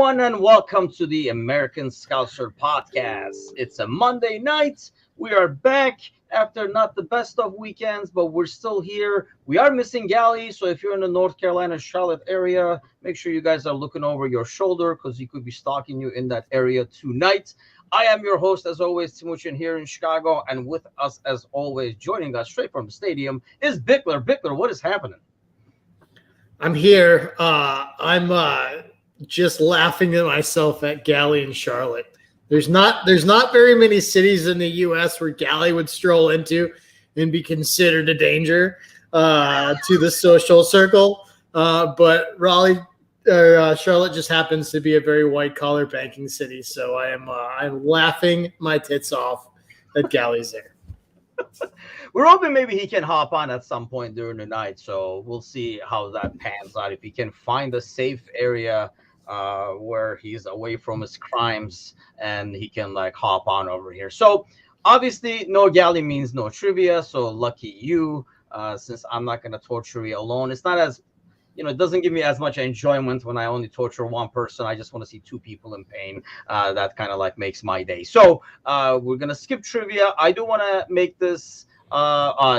everyone, and welcome to the American Scouser podcast. It's a Monday night. We are back after not the best of weekends, but we're still here. We are missing Gally, so if you're in the North Carolina, Charlotte area, make sure you guys are looking over your shoulder because he could be stalking you in that area tonight. I am your host, as always, Timuchin here in Chicago, and with us, as always, joining us straight from the stadium is Bickler. Bickler, what is happening? I'm here. I'm just laughing at myself at Gally and Charlotte. There's not very many cities in the U.S. where Gally would stroll into and be considered a danger to the social circle. But Raleigh, Charlotte just happens to be a very white collar banking city. So I'm laughing my tits off that Gally's there. We're hoping maybe he can hop on at some point during the night. So we'll see how that pans out. If he can find a safe area where he's away from his crimes and he can hop on over here. So obviously no Gally means no trivia. So lucky you, since I'm not going to torture you alone. It's not as, it doesn't give me as much enjoyment when I only torture one person. I just want to see two people in pain. That kind of makes my day. So we're going to skip trivia. I do want to make this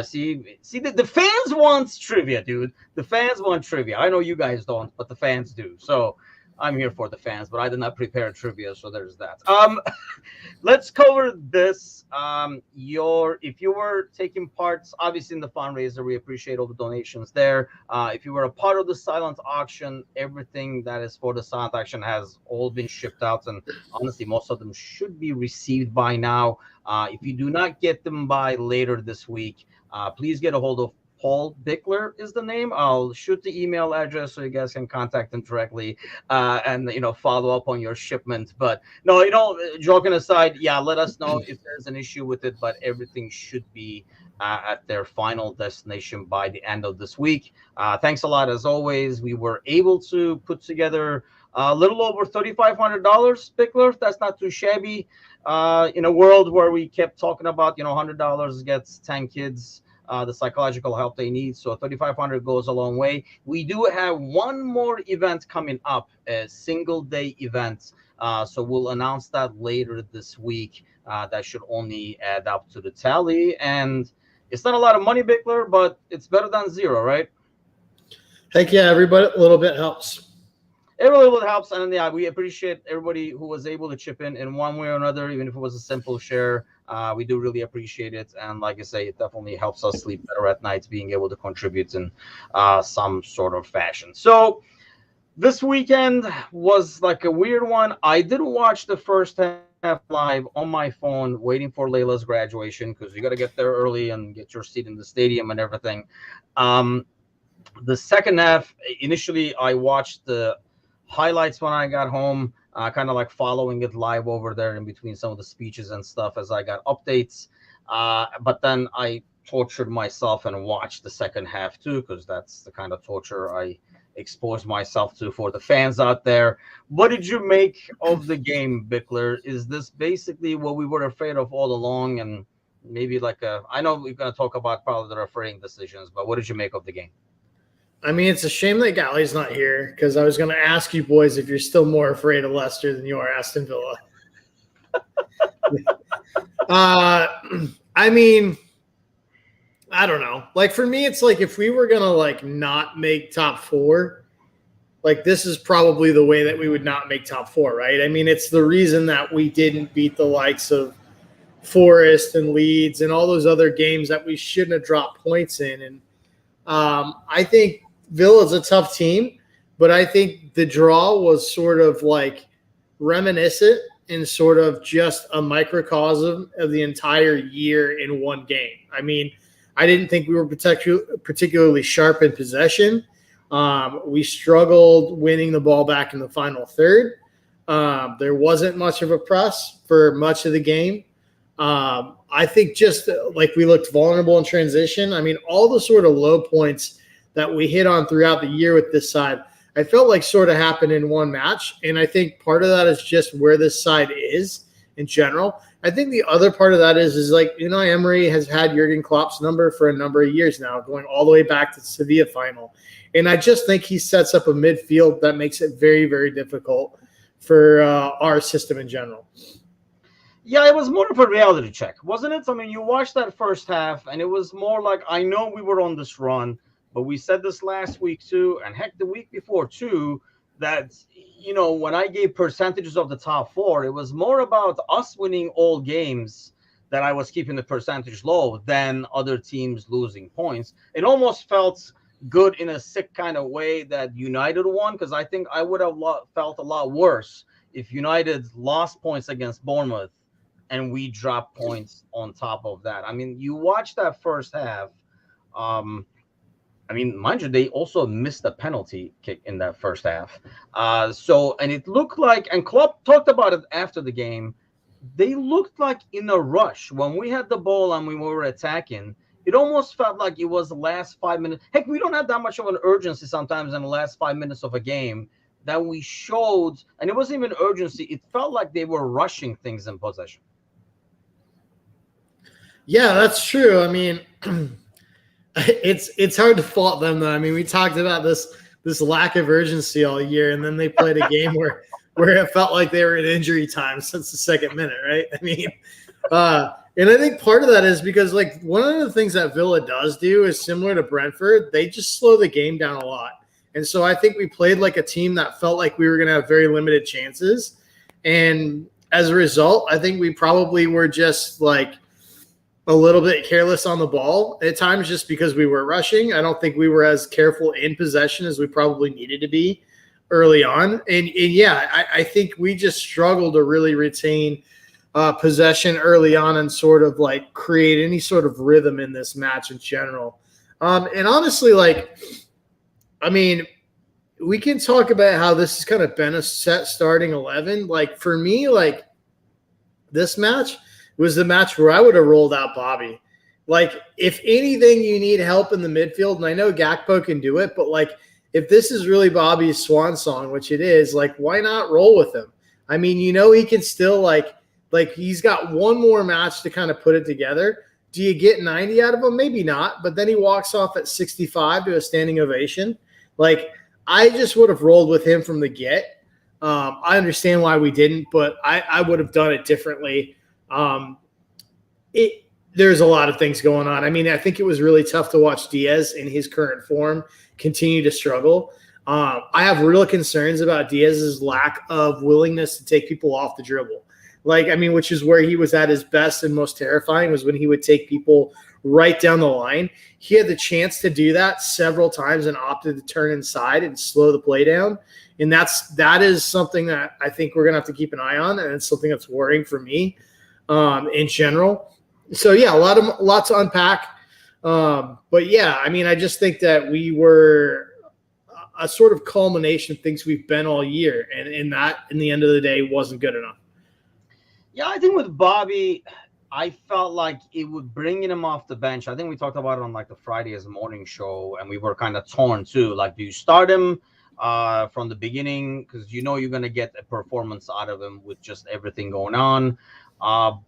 see the fans want trivia, dude. The fans want trivia. I know you guys don't, but the fans do. So I'm here for the fans, but I did not prepare trivia, so there's that. Let's cover this. If you were taking part, obviously in the fundraiser, we appreciate all the donations there. If you were a part of the silent auction, everything that is for the silent auction has all been shipped out, and honestly, most of them should be received by now. If you do not get them by later this week, please get a hold of Paul Bickler is the name. I'll shoot the email address so you guys can contact him directly and follow up on your shipment. But no, joking aside, yeah, let us know if there's an issue with it. But everything should be at their final destination by the end of this week. Thanks a lot as always. We were able to put together a little over $3,500, Bickler. That's not too shabby. In a world where we kept talking about $100 gets 10 kids the psychological help they need. So $3,500 goes a long way. We do have one more event coming up, a single day event. So we'll announce that later this week. That should only add up to the tally. And it's not a lot of money, Bickler, but it's better than zero, right? Heck yeah, everybody, a little bit helps. It really helps. And yeah, we appreciate everybody who was able to chip in one way or another, even if it was a simple share. We do really appreciate it. And like I say, it definitely helps us sleep better at night, being able to contribute in some sort of fashion. So this weekend was a weird one. I did watch the first half live on my phone, waiting for Layla's graduation, because you got to get there early and get your seat in the stadium and everything. The second half, initially, I watched the highlights when I got home, kind of following it live over there in between some of the speeches and stuff as I got updates. But then I tortured myself and watched the second half too, because that's the kind of torture I exposed myself to for the fans out there. What did you make of the game, Bickler? Is this basically what we were afraid of all along? And maybe I know we're going to talk about probably the refereeing decisions, but what did you make of the game? I mean, it's a shame that Gally's not here, because I was going to ask you boys if you're still more afraid of Leicester than you are Aston Villa. I mean, I don't know. For me, it's if we were going to not make top four, this is probably the way that we would not make top four, right? I mean, it's the reason that we didn't beat the likes of Forest and Leeds and all those other games that we shouldn't have dropped points in. And I think Villa's a tough team, but I think the draw was sort of reminiscent and sort of just a microcosm of the entire year in one game. I mean, I didn't think we were particularly sharp in possession. We struggled winning the ball back in the final third. There wasn't much of a press for much of the game. I think just we looked vulnerable in transition. I mean, all the sort of low points that we hit on throughout the year with this side, I felt sort of happened in one match. And I think part of that is just where this side is in general. I think the other part of that is Emery has had Jurgen Klopp's number for a number of years now, going all the way back to the Sevilla final. And I just think he sets up a midfield that makes it very, very difficult for our system in general. Yeah, it was more of a reality check, wasn't it? I mean, you watched that first half, and it was more like, I know we were on this run, but we said this last week too, and heck, the week before too, that, when I gave percentages of the top four, it was more about us winning all games that I was keeping the percentage low than other teams losing points. It almost felt good in a sick kind of way that United won, because I think I would have felt a lot worse if United lost points against Bournemouth and we drop points on top of that. I mean, you watch that first half. Um, I mean, mind you, they also missed a penalty kick in that first half. And it looked like, and Klopp talked about it after the game, they looked like in a rush. When we had the ball and we were attacking, it almost felt like it was the last 5 minutes. Heck, we don't have that much of an urgency sometimes in the last 5 minutes of a game that we showed. And it wasn't even urgency. It felt like they were rushing things in possession. Yeah, that's true. I mean, it's hard to fault them though. I mean, we talked about this lack of urgency all year, and then they played a game where it felt like they were in injury time since the second minute, right? I mean, and I think part of that is because like one of the things that Villa does do is similar to Brentford. They just slow the game down a lot. And so I think we played like a team that felt like we were going to have very limited chances. And as a result, I think we probably were just like a little bit careless on the ball at times just because we were rushing. I don't think we were as careful in possession as we probably needed to be early on. And yeah, I think we just struggled to really retain possession early on and sort of like create any sort of rhythm in this match in general. And honestly, like, I mean, we can talk about how this has kind of been a set starting 11. Like for me, like this match was the match where I would have rolled out Bobby. Like if anything, you need help in the midfield, and I know Gakpo can do it, but like if this is really Bobby's swan song, which it is, like why not roll with him? I mean, he can still like he's got one more match to kind of put it together. Do you get 90 out of him? Maybe not, but then he walks off at 65 to a standing ovation. Like I just would have rolled with him from the get. I understand why we didn't, but I would have done it differently. There's a lot of things going on. I mean, I think it was really tough to watch Diaz in his current form continue to struggle. I have real concerns about Diaz's lack of willingness to take people off the dribble. Like, I mean, which is where he was at his best and most terrifying was when he would take people right down the line. He had the chance to do that several times and opted to turn inside and slow the play down. And that is something that I think we're going to have to keep an eye on. And it's something that's worrying for me in general. So yeah, a lot to unpack. But yeah, I mean, I just think that we were a sort of culmination of things we've been all year. And that in the end of the day wasn't good enough. Yeah, I think with Bobby, I felt like it would bringing him off the bench. I think we talked about it on like the Friday's morning show, and we were kind of torn too. Like, do you start him from the beginning because you're going to get a performance out of him with just everything going on?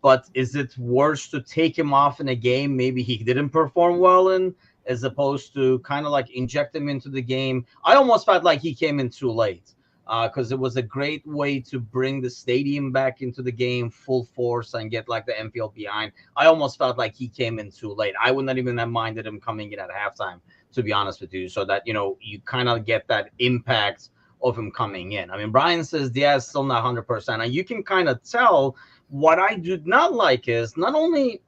But is it worse to take him off in a game maybe he didn't perform well in, as opposed to kind of like inject him into the game? I almost felt like he came in too late. Because it was a great way to bring the stadium back into the game full force and get like the Enfield behind. I almost felt like he came in too late. I would not even have minded him coming in at halftime, to be honest with you, so that, you kind of get that impact of him coming in. I mean, Brian says Diaz still not 100%. And you can kind of tell what I do not like is not only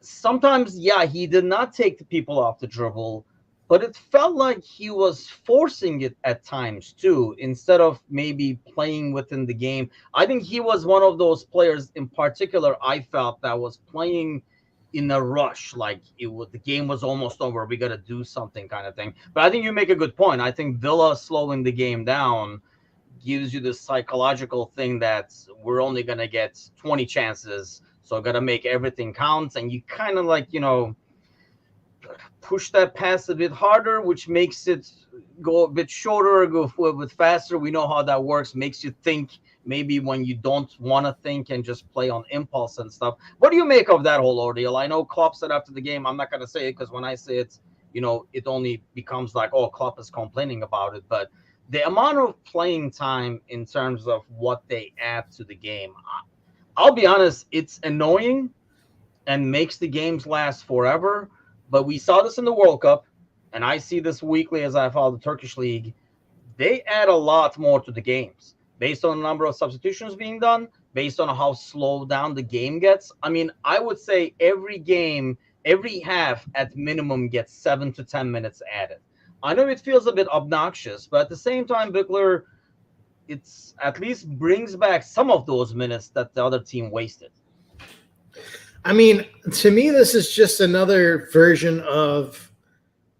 sometimes, yeah, he did not take the people off the dribble, but it felt like he was forcing it at times too, instead of maybe playing within the game. I think he was one of those players in particular, I felt, that was playing in a rush, like the game was almost over, we got to do something kind of thing. But I think you make a good point. I think Villa slowing the game down gives you this psychological thing that we're only going to get 20 chances, so got to make everything count. And you kind of like, push that pass a bit harder, which makes it go a bit shorter, go a bit faster. We know how that works. Makes you think maybe when you don't want to think and just play on impulse and stuff. What do you make of that whole ordeal? I know Klopp said after the game, I'm not going to say it because when I say it, it only becomes like, oh, Klopp is complaining about it. But the amount of playing time in terms of what they add to the game, I'll be honest, it's annoying and makes the games last forever. But we saw this in the World Cup, and I see this weekly as I follow the Turkish league. They add a lot more to the games based on the number of substitutions being done, based on how slow down the game gets. I mean, I would say every game, every half at minimum gets 7 to 10 minutes added. I know it feels a bit obnoxious, but at the same time, Bickler, it's at least brings back some of those minutes that the other team wasted. I mean, to me, this is just another version of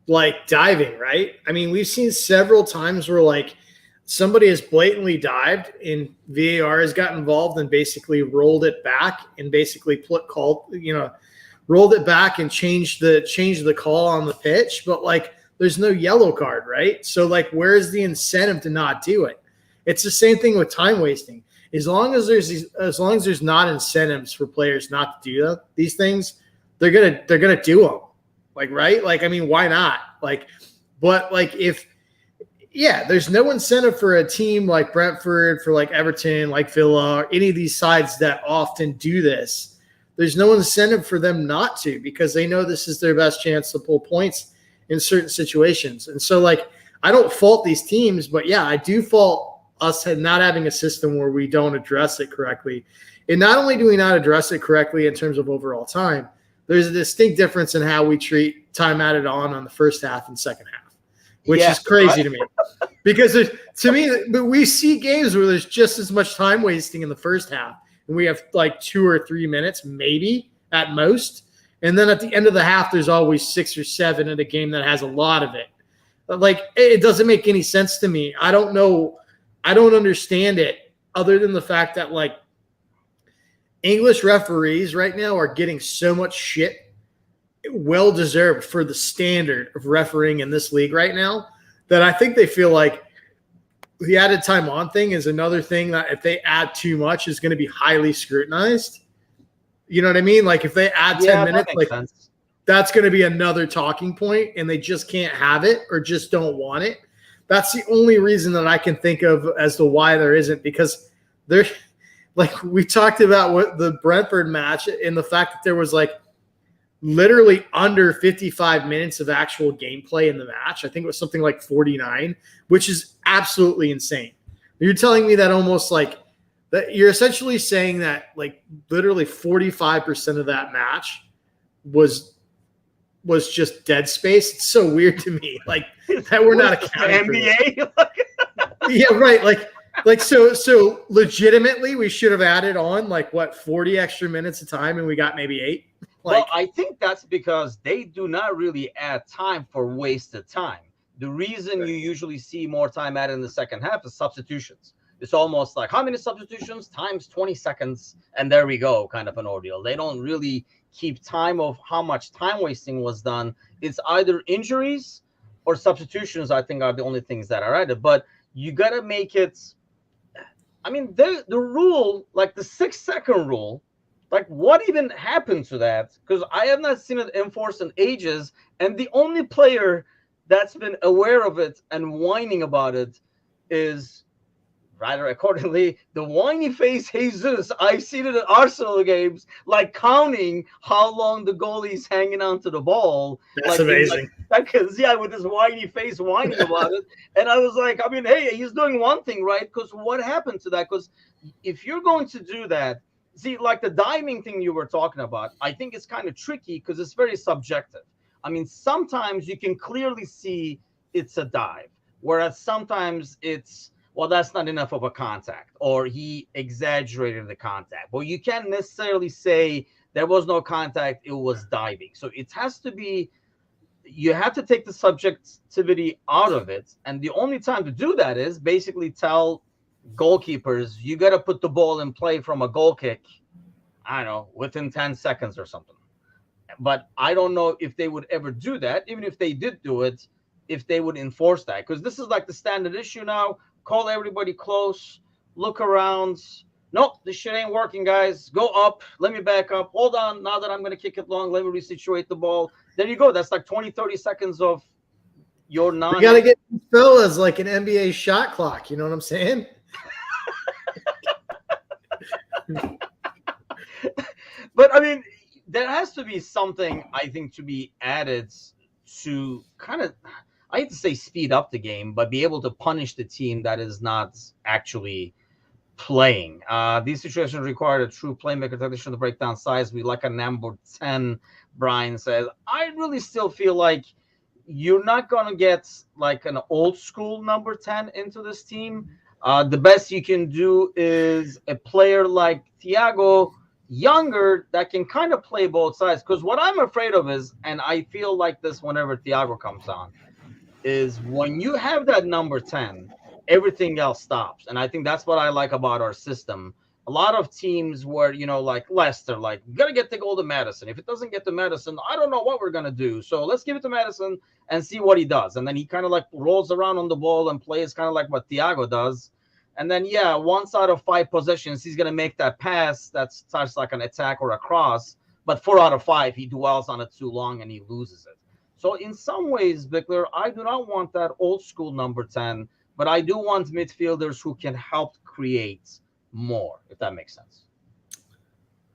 like diving, right? I mean, we've seen several times where like somebody has blatantly dived and VAR has got involved and basically rolled it back and basically rolled it back and changed the call on the pitch, but like there's no yellow card, right? So like where's the incentive to not do it? It's the same thing with time wasting. As long as there's not incentives for players not to do these things, they're gonna do them. Like, right? Like, I mean, why not? Like, but like there's no incentive for a team like Brentford, for like Everton, like Villa, or any of these sides that often do this. There's no incentive for them not to, because they know this is their best chance to pull points in certain situations. And so like, I don't fault these teams, but yeah, I do fault us not having a system where we don't address it correctly. And not only do we not address it correctly in terms of overall time, there's a distinct difference in how we treat time added on the first half and second half, which is crazy to me. Because we see games where there's just as much time wasting in the first half, and we have like 2 or 3 minutes, maybe at most. And then at the end of the half, there's always 6 or 7 in a game that has a lot of it. But like, it doesn't make any sense to me. I don't know. I don't understand it, other than the fact that like English referees right now are getting so much shit, well deserved, for the standard of refereeing in this league right now, that I think they feel like the added time on thing is another thing that if they add too much is going to be highly scrutinized. You know what I mean? Like if they add 10 minutes, like sense. That's going to be another talking point, and they just can't have it or just don't want it. That's the only reason that I can think of as to why there isn't, because there, like we talked about what the Brentford match and the fact that there was like literally under 55 minutes of actual gameplay in the match. I think it was something like 49, which is absolutely insane. You're telling me that almost like that you're essentially saying that like literally 45% of that match was just dead space. It's so weird to me, like that we're not accounting for NBA. Yeah, right. Like so legitimately, we should have added on like what 40 extra minutes of time, and we got maybe 8. Like, well, I think that's because they do not really add time for wasted time. The reason you usually see more time added in the second half is substitutions. It's almost like how many substitutions times 20 seconds, and there we go, kind of an ordeal. They don't really keep time of how much time wasting was done. It's either injuries or substitutions, I think, are the only things that are added. But you got to make it, I mean, the rule, like the 6-second rule, like what even happened to that? Because I have not seen it enforced in ages. And the only player that's been aware of it and whining about it is, rather accordingly, the whiny face Jesus. I've seen it at Arsenal games, like counting how long the goalie's hanging onto the ball. That's like, amazing. Because with his whiny face whining about it. And I was like, I mean, hey, he's doing one thing right, because what happened to that? Because if you're going to do that, see, like the diving thing you were talking about, I think it's kind of tricky because it's very subjective. I mean, sometimes you can clearly see it's a dive, whereas sometimes it's, well, that's not enough of a contact, or he exaggerated the contact. Well, you can't necessarily say there was no contact, it was diving. So it has to be, you have to take the subjectivity out of it. And the only time to do that is basically tell goalkeepers, you got to put the ball in play from a goal kick, I don't know, within 10 seconds or something. But I don't know if they would ever do that. Even if they did do it, if they would enforce that, because this is like the standard issue now. Call everybody close, look around. Nope, this shit ain't working, guys. Go up. Let me back up. Hold on. Now that I'm going to kick it long, let me resituate the ball. There you go. That's like 20, 30 seconds of your We non. got to get these fellas like an NBA shot clock. You know what I'm saying? But I mean, there has to be something I think to be added to kind of, I hate to say speed up the game, but be able to punish the team that is not actually playing. These situations require a true playmaker technician to break down size. We like a number 10, Brian says. I really still feel like you're not going to get like an old school number 10 into this team. The best you can do is a player like Thiago, younger, that can kind of play both sides. Because what I'm afraid of is, and I feel like this whenever Thiago comes on, is when you have that number 10, everything else stops. And I think that's what I like about our system. A lot of teams where, like Leicester, like, got to get the goal to Madison. If it doesn't get to Madison, I don't know what we're going to do. So let's give it to Madison and see what he does. And then he kind of like rolls around on the ball and plays kind of like what Thiago does. And then, yeah, once out of 5 possessions, he's going to make that pass that starts like an attack or a cross. But 4 out of 5, he dwells on it too long and he loses it. So in some ways, Bickler, I do not want that old school number 10, but I do want midfielders who can help create more, if that makes sense.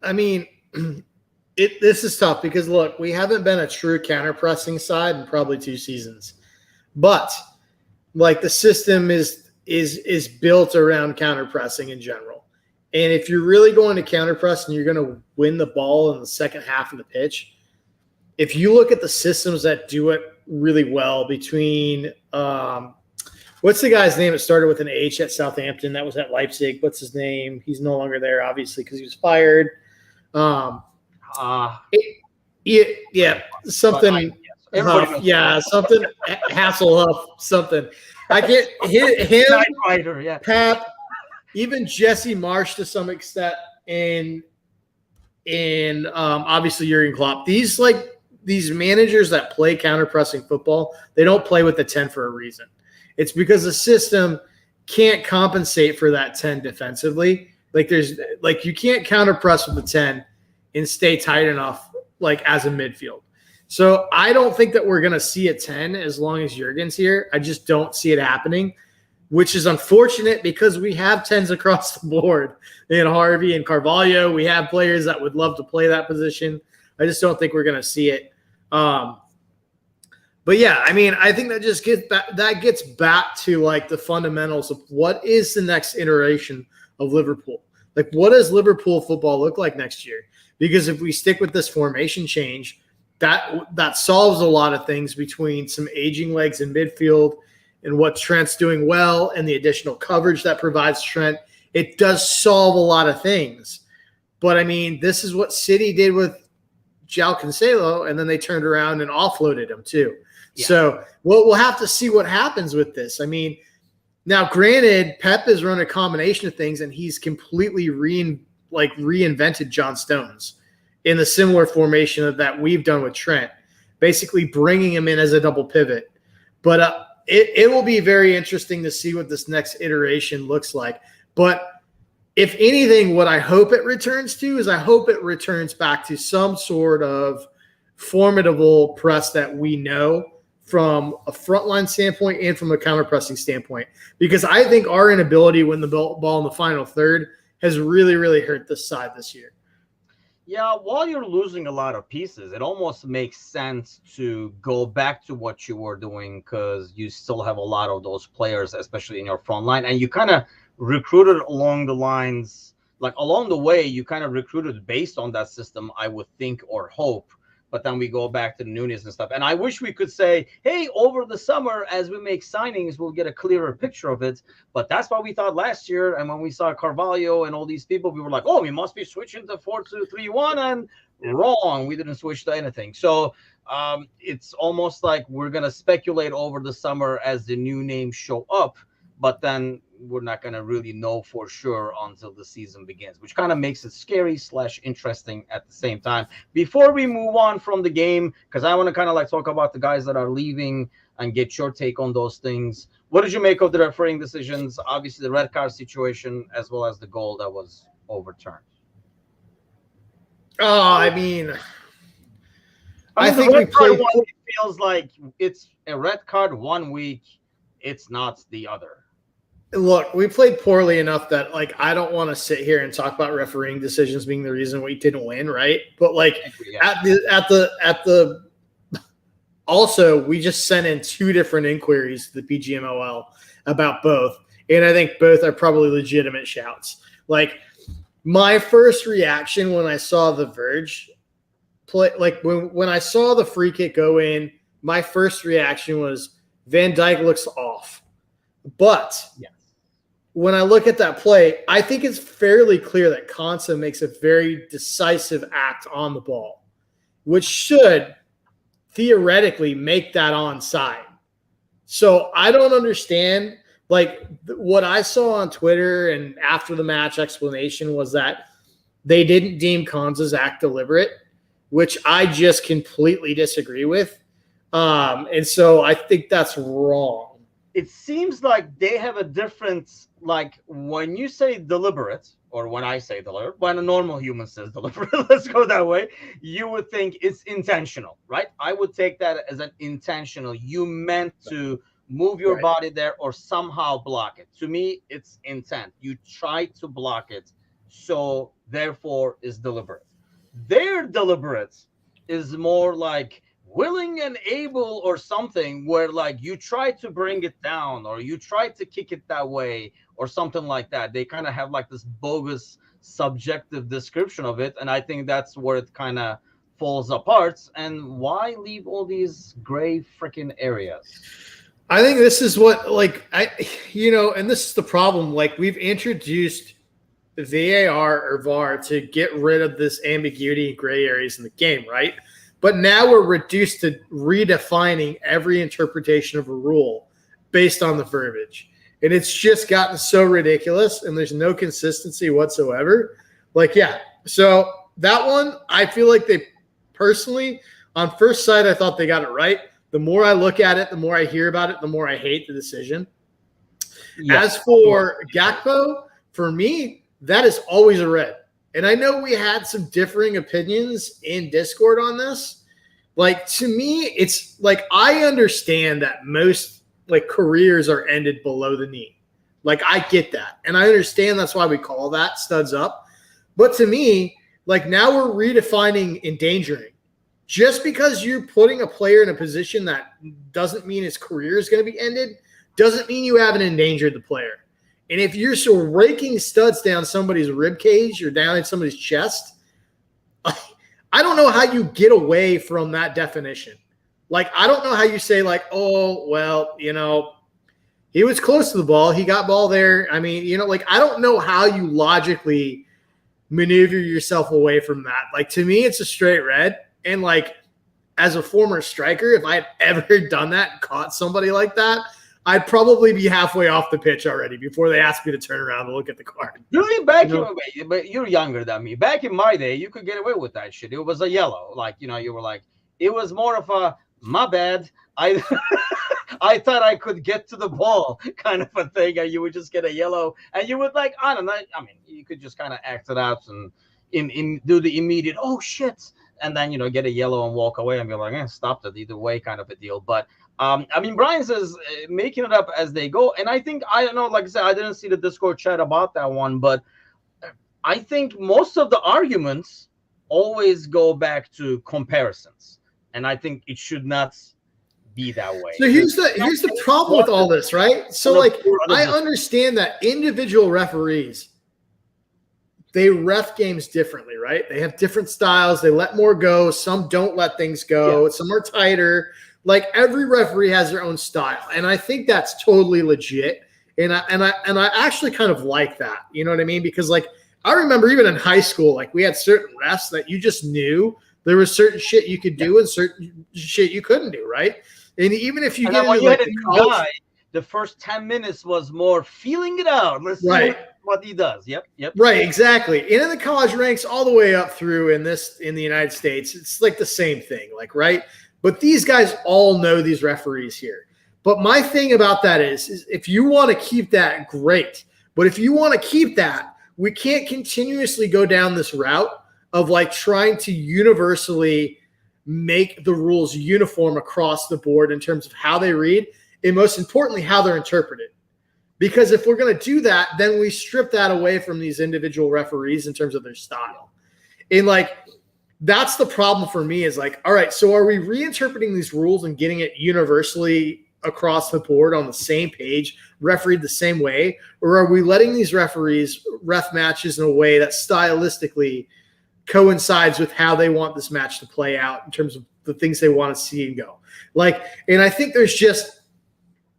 I mean, this is tough because, look, we haven't been a true counter-pressing side in probably 2 seasons. But, like, the system is built around counter-pressing in general. And if you're really going to counter-press and you're going to win the ball in the second half of the pitch, if you look at the systems that do it really well between what's the guy's name that started with an H at Southampton that was at Leipzig? What's his name? He's no longer there, obviously, because he was fired. Something. Something Hasselhoff, something. I can't hit him. Writer, yeah. Pep, even Jesse Marsh to some extent, and obviously Jurgen Klopp. These managers that play counter-pressing football, they don't play with the 10 for a reason. It's because the system can't compensate for that 10 defensively. You can't counter-press with the 10 and stay tight enough like as a midfield. So I don't think that we're going to see a 10 as long as Jurgen's here. I just don't see it happening, which is unfortunate because we have 10s across the board in Harvey and Carvalho. We have players that would love to play that position. I just don't think we're going to see it. But yeah, I mean, I think that just gets back to like the fundamentals of what is the next iteration of Liverpool. Like, what does Liverpool football look like next year? Because if we stick with this formation change, that solves a lot of things between some aging legs in midfield and what Trent's doing well and the additional coverage that provides Trent. It does solve a lot of things. But I mean, this is what City did with João Cancelo, and then they turned around and offloaded him too. Yeah. So we'll have to see what happens with this. I mean, now granted, Pep has run a combination of things, and he's completely reinvented John Stones in the similar formation that we've done with Trent, basically bringing him in as a double pivot. But it will be very interesting to see what this next iteration looks like. But if anything, what I hope it returns to is I hope it returns back to some sort of formidable press that we know from a frontline standpoint and from a counter-pressing standpoint. Because I think our inability to win the ball in the final third has really, really hurt this side this year. Yeah, while you're losing a lot of pieces, it almost makes sense to go back to what you were doing because you still have a lot of those players, especially in your front line. And you kind of recruited along the lines, like along the way, you kind of recruited based on that system, I would think or hope. But then we go back to the newness and stuff. And I wish we could say, hey, over the summer, as we make signings, we'll get a clearer picture of it. But that's what we thought last year. And when we saw Carvalho and all these people, we were like, oh, we must be switching to 4-2-3-1. And wrong. We didn't switch to anything. So it's almost like we're going to speculate over the summer as the new names show up. But then we're not going to really know for sure until the season begins, which kind of makes it scary / interesting at the same time. Before we move on from the game, because I want to kind of like talk about the guys that are leaving and get your take on those things. What did you make of the refereeing decisions? Obviously, the red card situation, as well as the goal that was overturned. Oh, I mean, I I mean, the think we red card played. one, it feels like it's a red card 1 week, it's not the other. Look, we played poorly enough that like I don't want to sit here and talk about refereeing decisions being the reason we didn't win, right? But like Yeah. at the also we just sent in 2 different inquiries to the PGMOL about both, and I think both are probably legitimate shouts. Like my first reaction when I saw the Verge play, like when I saw the free kick go in, my first reaction was Van Dijk looks off, but Yes. when I look at that play, I think it's fairly clear that Konsa makes a very decisive act on the ball, which should theoretically make that onside. So I don't understand. Like what I saw on Twitter and after the match explanation was that they didn't deem Konsa's act deliberate, which I just completely disagree with. And so I think that's wrong. It seems like they have a different, like when you say deliberate, or when I say deliberate, when a normal human says deliberate, let's go that way, you would think it's intentional, right? I would take that as an intentional. You meant to move your body there or somehow block it. To me, it's intent. You try to block it, so therefore is deliberate. Their deliberate is more like willing and able or something, where like you try to bring it down or you try to kick it that way or something like that. They kind of have like this bogus subjective description of it, and I think that's where it kind of falls apart. And why leave all these gray freaking areas? I think this is what, like, and this is the problem. Like, we've introduced VAR or VAR to get rid of this ambiguity and gray areas in the game, right? But now we're reduced to redefining every interpretation of a rule based on the verbiage. And it's just gotten so ridiculous, and there's no consistency whatsoever. Like, yeah. So that one, I feel like they personally, on first sight, I thought they got it right. The more I look at it, the more I hear about it, the more I hate the decision. Yes. As for Gakpo, for me, that is always a red. And I know we had some differing opinions in Discord on this. Like, to me, it's like I understand that most like careers are ended below the knee. Like, I get that. And I understand that's why we call that studs up. But to me, like, now we're redefining endangering. Just because you're putting a player in a position that doesn't mean his career is going to be ended, doesn't mean you haven't endangered the player. And if you're so raking studs down somebody's rib cage or down in somebody's chest, I don't know how you get away from that definition. Like, I don't know how you say, like, oh, well, he was close to the ball. He got ball there. I mean, like, I don't know how you logically maneuver yourself away from that. Like, to me, it's a straight red. And, like, as a former striker, if I had ever done that and caught somebody like that, I'd probably be halfway off the pitch already before they asked me to turn around and look at the card. Really, but you're younger than me. Back in my day, you could get away with that shit. It was a yellow. Like, you were like, it was more of a, my bad. I thought I could get to the ball kind of a thing, and you would just get a yellow, and you would, like, I don't know. I mean, you could just kind of act it out and do the immediate, oh, shit, and then, get a yellow and walk away and be like, stop it either way kind of a deal. But I mean, Brian says making it up as they go. And I think, I don't know, like I said, I didn't see the Discord chat about that one, but I think most of the arguments always go back to comparisons. And I think it should not be that way. So here's the problem with all this, right? So, like, I understand that individual referees, they ref games differently, right? They have different styles. They let more go. Some don't let things go. Yeah. Some are tighter. Like, every referee has their own style, and I think that's totally legit. And I actually kind of like that. You know what I mean? Because, like, I remember even in high school, like, we had certain refs that you just knew there was certain shit you could do and certain shit you couldn't do, right? And even if you get into, like, the first 10 minutes was more feeling it out. Let's see what he does. Yep. Right, exactly. And in the college ranks all the way up through in the United States, it's like the same thing, like, right? But these guys all know these referees here. But my thing about that is if you want to keep that, great. But if you want to keep that, we can't continuously go down this route of, like, trying to universally make the rules uniform across the board in terms of how they read and most importantly, how they're interpreted. Because if we're going to do that, then we strip that away from these individual referees in terms of their style. And like, that's the problem for me is like, all right, so are we reinterpreting these rules and getting it universally across the board on the same page, refereed the same way? Or are we letting these referees ref matches in a way that stylistically coincides with how they want this match to play out in terms of the things they want to see and go? Like, and I think there's just,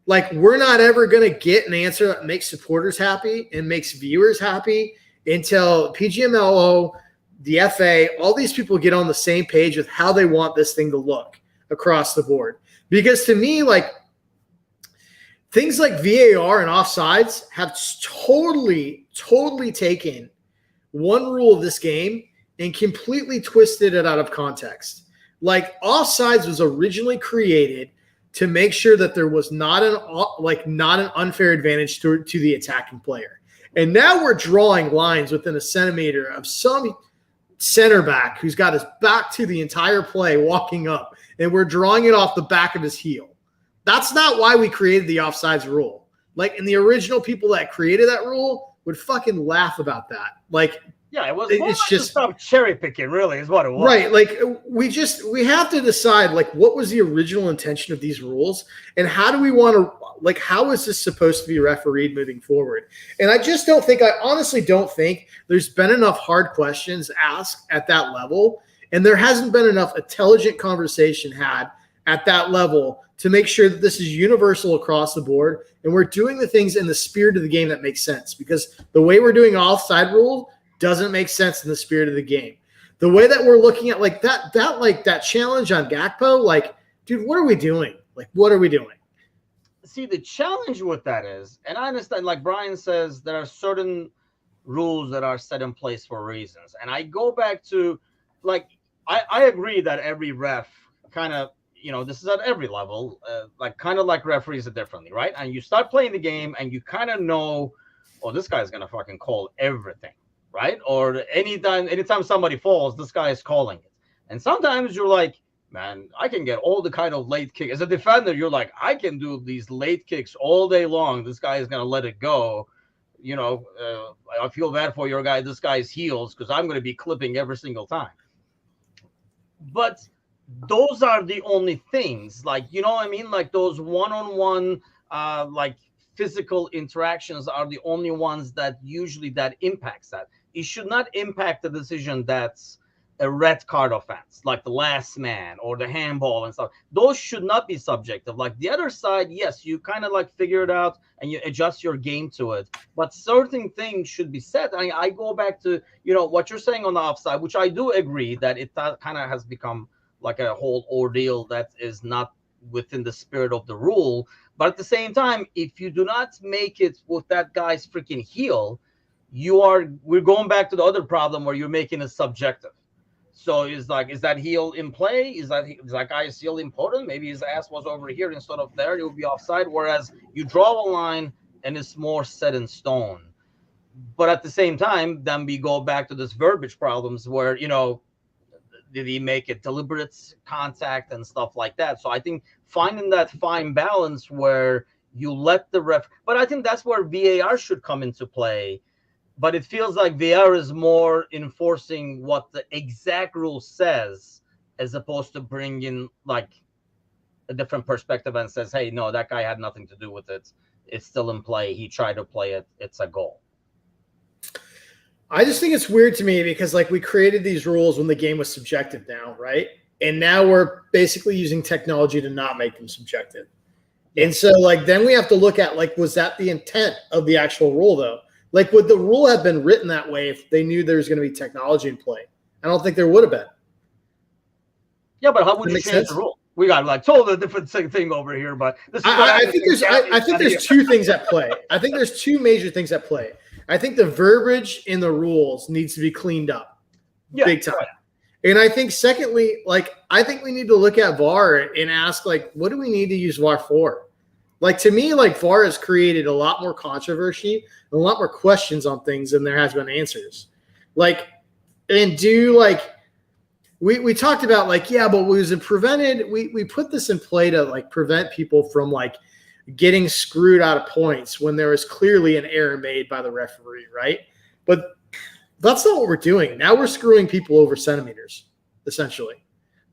like, we're not ever going to get an answer that makes supporters happy and makes viewers happy until PGMLO, the FA, all these people get on the same page with how they want this thing to look across the board. Because to me, like, things like VAR and offsides have totally taken one rule of this game and completely twisted it out of context. Like, offsides was originally created to make sure that there was not an unfair advantage to the attacking player. And now we're drawing lines within a centimeter of some center back who's got his back to the entire play walking up, and we're drawing it off the back of his heel. That's not why we created the offsides rule. Like, and the original people that created that rule would fucking laugh about that. Like, yeah, it was it's just stop cherry picking, really, is what it was. Right. Like, we have to decide, like, what was the original intention of these rules and how do we want to, like, how is this supposed to be refereed moving forward? And I honestly don't think there's been enough hard questions asked at that level. And there hasn't been enough intelligent conversation had at that level to make sure that this is universal across the board. And we're doing the things in the spirit of the game that makes sense, because the way we're doing offside rule doesn't make sense in the spirit of the game. The way that we're looking at like that challenge on Gakpo, like, dude, what are we doing? Like, what are we doing? See, the challenge with that is, and I understand, like Brian says, there are certain rules that are set in place for reasons. And I go back to, like, I agree that every ref kind of, this is at every level, like kind of like referees it differently, right? And you start playing the game and you kind of know, oh, this guy's going to fucking call everything. Right? Or anytime somebody falls, this guy is calling it. And sometimes you're like, man, I can get all the kind of late kick. As a defender, you're like, I can do these late kicks all day long. This guy is going to let it go. I feel bad for your guy. This guy's heels, because I'm going to be clipping every single time. But those are the only things, like, you know what I mean? Like, those one-on-one, like, physical interactions are the only ones that impacts that. It should not impact the decision that's a red card offense, like the last man or the handball and stuff. Those should not be subjective. Like the other side, yes, you kind of like figure it out and you adjust your game to it. But certain things should be set. I go back to, what you're saying on the offside, which I do agree that it kind of has become like a whole ordeal that is not within the spirit of the rule. But at the same time, if you do not make it with that guy's freaking heel, we're going back to the other problem where you're making it subjective. So is that heel in play? Is that guy's heel important? Maybe his ass was over here instead of there. It would be offside. Whereas you draw a line and it's more set in stone. But at the same time, then we go back to this verbiage problems where, did he make a deliberate contact and stuff like that? So I think finding that fine balance where you let the ref, but I think that's where VAR should come into play. But it feels like VAR is more enforcing what the exact rule says, as opposed to bringing like a different perspective and says, hey, no, that guy had nothing to do with it. It's still in play. He tried to play it. It's a goal. I just think it's weird to me because like we created these rules when the game was subjective now, right? And now we're basically using technology to not make them subjective. And so like then we have to look at like, was that the intent of the actual rule though? Like, would the rule have been written that way if they knew there was going to be technology in play? I don't think there would have been. Yeah, but how would you change the rule? We got like totally different thing over here, but I think there's two things at play. I think there's two major things at play. I think the verbiage in the rules needs to be cleaned up, big time. Right. And I think secondly, like I think we need to look at VAR and ask like, what do we need to use VAR for? Like to me, like VAR has created a lot more controversy and a lot more questions on things than there has been answers. Like, and do like we talked about like, yeah, but was it prevented? We put this in play to like prevent people from like getting screwed out of points when there was clearly an error made by the referee, right? But that's not what we're doing. Now we're screwing people over centimeters, essentially.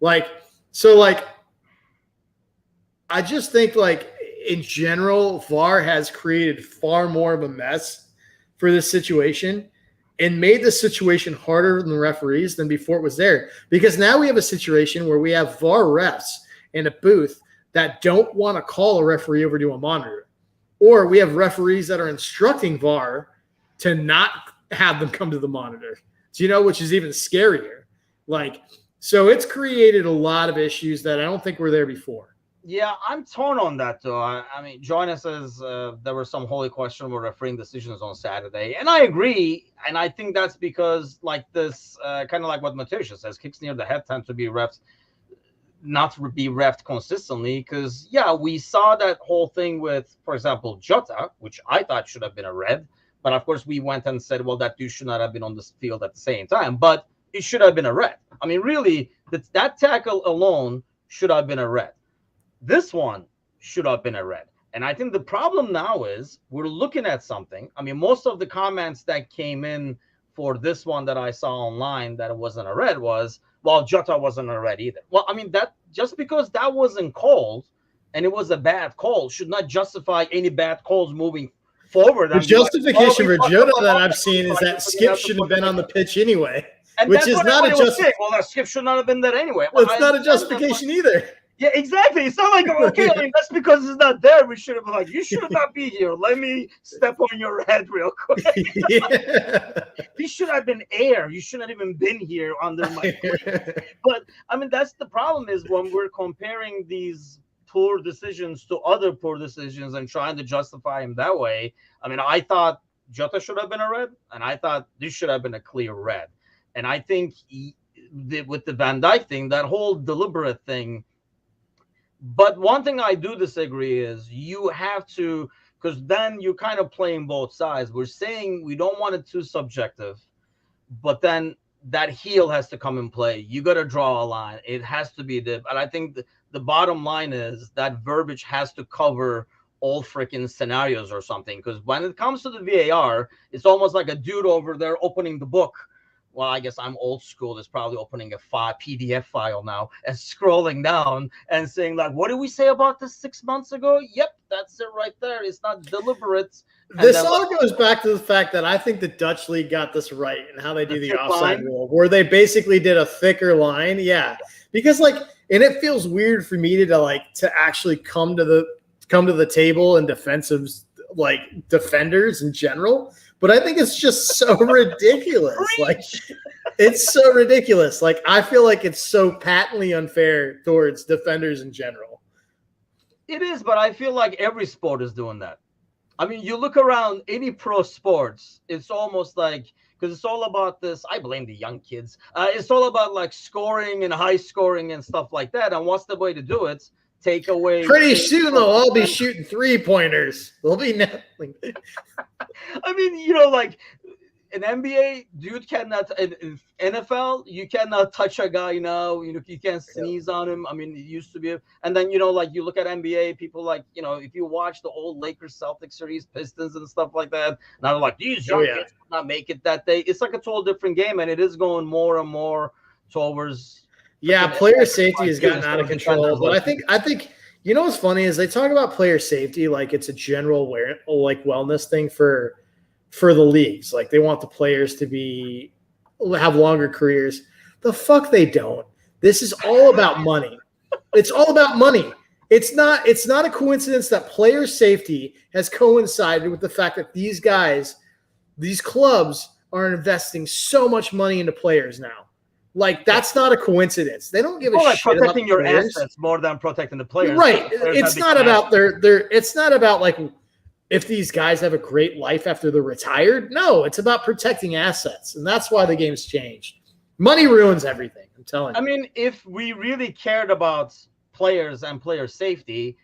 Like, so like, I just think like in general, VAR has created far more of a mess for this situation and made the situation harder than the referees than before it was there. Because now we have a situation where we have VAR refs in a booth that don't want to call a referee over to a monitor. Or we have referees that are instructing VAR to not have them come to the monitor. So, you know, which is even scarier. Like, so it's created a lot of issues that I don't think were there before. Yeah, I'm torn on that though. I mean, Joanna says there were some wholly questionable refereeing decisions on Saturday, and I agree. And I think that's because, like this, kind of like what Matisha says, kicks near the head tend to be refs, not to be refed consistently. Because yeah, we saw that whole thing with, for example, Jota, which I thought should have been a red, but of course we went and said, well, that dude should not have been on this field at the same time, but it should have been a red. I mean, really, that tackle alone should have been a red. This one should have been a red. And I think the problem now is we're looking at something. I mean, most of the comments that came in for this one that I saw online that it wasn't a red was, well, Jota wasn't a red either. Well, I mean, that just because that wasn't called and it was a bad call should not justify any bad calls moving forward. The justification for Jota that I've seen is that Skip shouldn't have been on the pitch anyway, which is not a justification. Well, that Skip should not have been there anyway. Well, it's not a justification either. Yeah, exactly. It's not like, okay, I mean, that's because it's not there. We should have been like, you should not be here. Let me step on your head real quick. Yeah. This should have been air. You shouldn't have even been here under my feet. But, I mean, that's the problem is when we're comparing these poor decisions to other poor decisions and trying to justify them that way. I mean, I thought Jota should have been a red, and I thought this should have been a clear red. And I think with the Van Dijk thing, that whole deliberate thing. But one thing I do disagree is you have to, because then you're kind of playing both sides. We're saying we don't want it too subjective, but then that heel has to come in play. You got to draw a line. It has to be and I think the bottom line is that verbiage has to cover all freaking scenarios or something. Because when it comes to the VAR, it's almost like a dude over there opening the book. Well, I guess I'm old school. It's probably opening a PDF file now and scrolling down and saying, like, what did we say about this 6 months ago? Yep, that's it right there. It's not deliberate. This all goes back to the fact that I think the Dutch league got this right and how they do the offside rule, where they basically did a thicker line. Yeah, because like, and it feels weird for me to actually come to the table in defensive like defenders in general. But I think it's just so ridiculous. Like, it's so ridiculous. Like, I feel like it's so patently unfair towards defenders in general. It is, but I feel like every sport is doing that. I mean, you look around any pro sports, it's almost like, because it's all about this. I blame the young kids. It's all about like scoring and high scoring and stuff like that. And what's the way to do it? Take away. Pretty soon they'll all be shooting 3-pointers. There'll be nothing. I mean, you know, like in NBA, dude cannot. In NFL, you cannot touch a guy now. You know, you can't sneeze on him. I mean, it used to be. And then, you know, like you look at NBA, people like, you know, if you watch the old Lakers Celtics series, Pistons and stuff like that, now they're like, these young kids will not make it that day. It's like a total different game, and it is going more and more towards. Yeah, player safety has gotten out of control. But I think you know what's funny is they talk about player safety like it's a general wellness thing for the leagues. Like they want the players to have longer careers. The fuck they don't. This is all about money. It's all about money. It's not a coincidence that player safety has coincided with the fact that these clubs are investing so much money into players now. Like, that's not a coincidence. They don't give a shit about protecting your assets more than protecting the players. Right. It's not about it's not about like if these guys have a great life after they're retired. No, it's about protecting assets. And that's why the game's changed. Money ruins everything, I'm telling you. I mean, if we really cared about players and player safety,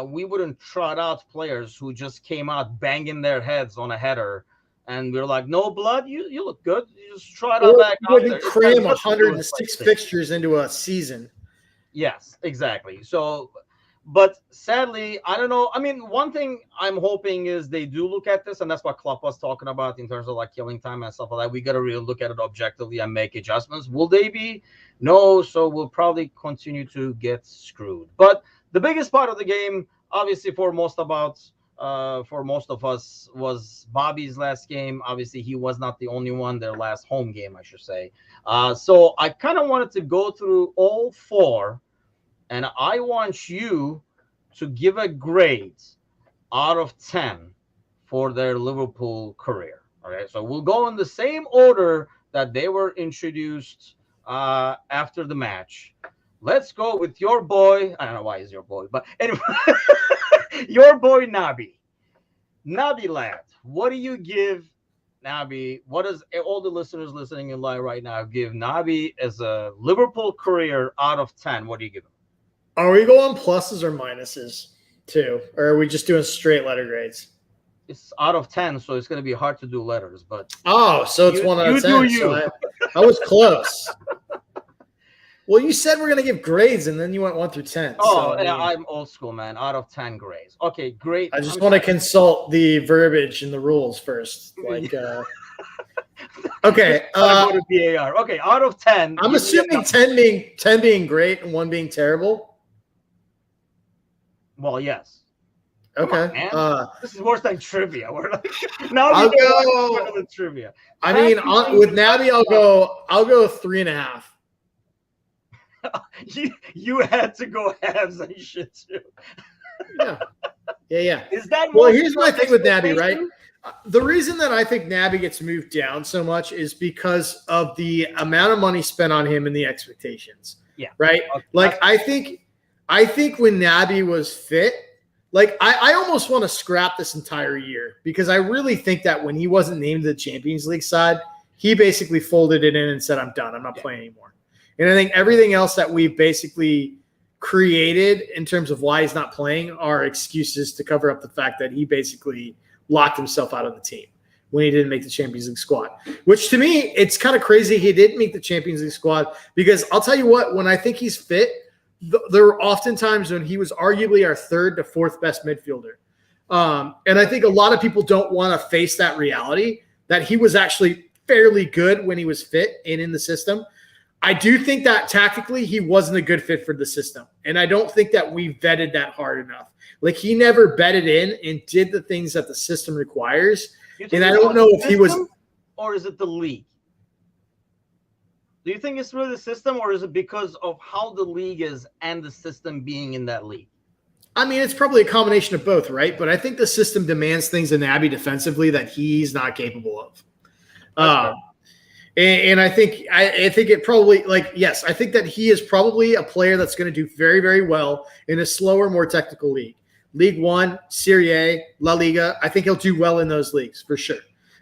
we wouldn't trot out players who just came out banging their heads on a header and we're like, no blood, you look good. You just try it out Or back out there. wouldn't It has cram nothing to do with 106 PlayStation. fixtures into a season. Yes, exactly. So, but sadly, I don't know. I mean, one thing I'm hoping is they do look at this, and that's what Klopp was talking about in terms of like killing time and stuff like that. We got to really look at it objectively and make adjustments. Will they be? No. So we'll probably continue to get screwed. But the biggest part of the game, obviously, for most of us, was Bobby's last game. Obviously, he was not the only one. Their last home game, I should say. So I kind of wanted to go through all four, and I want you to give a grade out of 10 for their Liverpool career. Okay, so we'll go in the same order that they were introduced after the match. Let's go with your boy. I don't know why he's your boy, but anyway, your boy Nabi. Nabi lad, what do you give Nabi? What does all the listeners listening in live right now give Nabi as a Liverpool career out of 10? What do you give him? Are we going pluses or minuses too? Or are we just doing straight letter grades? It's out of 10, so it's going to be hard to do letters, but Oh, so it's 1 out of 10. do you. So I was close. Well, you said we're going to give grades, and then you went 1 through 10. Oh, so, yeah, I'm old school, man. Out of 10 grades. Okay, great. I just want to consult the verbiage and the rules first. Like, okay. Go to VAR. Okay, out of 10. I'm assuming 10 being great and 1 being terrible. Well, yes. Okay. On, this is worse than trivia. We're like, now I'll go with trivia. I mean, with Nabi, I'll go 3.5. You had to go halves and shit too. Yeah. Is that well? Here's my thing with Nabi, right? The reason that I think Nabi gets moved down so much is because of the amount of money spent on him and the expectations. Yeah. Right. Okay. Like I think when Nabi was fit, like I almost want to scrap this entire year because I really think that when he wasn't named to the Champions League side, he basically folded it in and said, "I'm done. I'm not playing anymore." And I think everything else that we've basically created in terms of why he's not playing are excuses to cover up the fact that he basically locked himself out of the team when he didn't make the Champions League squad, which to me, it's kind of crazy he didn't make the Champions League squad because I'll tell you what, when I think he's fit, there were often times when he was arguably our 3rd to 4th best midfielder. And I think a lot of people don't want to face that reality that he was actually fairly good when he was fit and in the system. I do think that tactically he wasn't a good fit for the system. And I don't think that we vetted that hard enough. Like he never bedded in and did the things that the system requires. And I don't know if he was. Or is it the league? Do you think it's really the system or is it because of how the league is and the system being in that league? I mean, it's probably a combination of both, right? But I think the system demands things in Naby defensively that he's not capable of. And I think it probably yes, I think that he is probably a player that's going to do very, very well in a slower, more technical league. League One, Serie A, La Liga. I think he'll do well in those leagues for sure.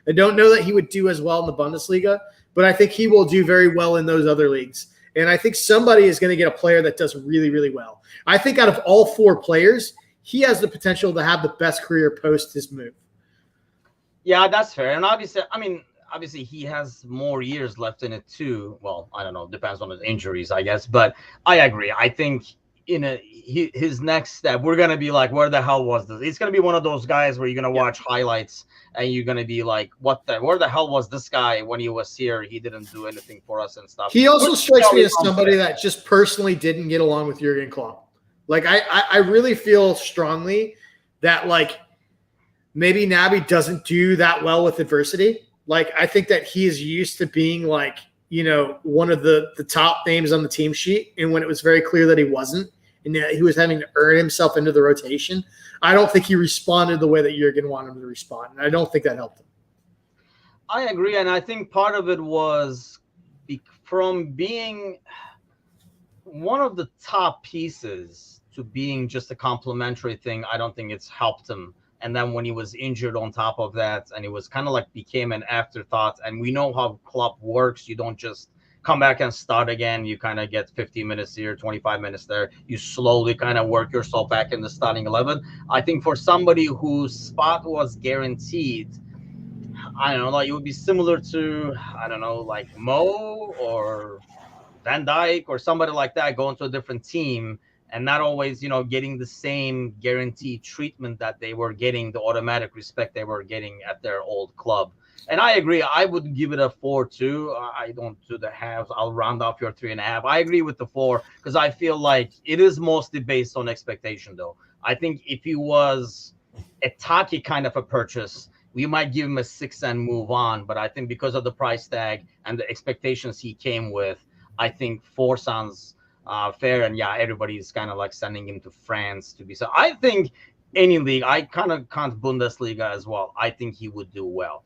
I don't know that he would do as well in the Bundesliga, but I think he will do very well in those other leagues. And I think somebody is going to get a player that does really, really well. I think out of all 4 players, he has the potential to have the best career post his move. Yeah, that's fair. And obviously he has more years left in it too. Well, I don't know. Depends on his injuries, I guess. But I agree. I think his next step, we're going to be like, where the hell was this? It's going to be one of those guys where you're going to watch highlights and you're going to be like, where the hell was this guy when he was here? He didn't do anything for us and stuff. He also strikes me as somebody that just personally didn't get along with Jurgen Klopp. Like, I really feel strongly that, like, maybe Naby doesn't do that well with adversity. Like, I think that he is used to being, like, one of the top names on the team sheet. And when it was very clear that he wasn't, and that he was having to earn himself into the rotation, I don't think he responded the way that Jurgen wanted him to respond. And I don't think that helped him. I agree. And I think part of it was from being one of the top pieces to being just a complimentary thing. I don't think it's helped him. And then when he was injured on top of that, and it was kind of like became an afterthought. And we know how Klopp works. You don't just come back and start again. You kind of get 15 minutes here, 25 minutes there. You slowly kind of work yourself back in the starting 11. I think for somebody whose spot was guaranteed, I don't know, like it would be similar to, I don't know, like Mo or Van Dyke or somebody like that going to a different team and not always, getting the same guaranteed treatment that they were getting, the automatic respect they were getting at their old club. And I agree. I would give it a 4 too. I don't do the halves. I'll round off your 3.5. I agree with the 4 because I feel like it is mostly based on expectation, though. I think if he was a Taki kind of a purchase, we might give him a 6 and move on. But I think because of the price tag and the expectations he came with, I think 4 sounds fair. And yeah, everybody's kind of like sending him to France to be. So I think any league, I kind of count Bundesliga as well. I think he would do well.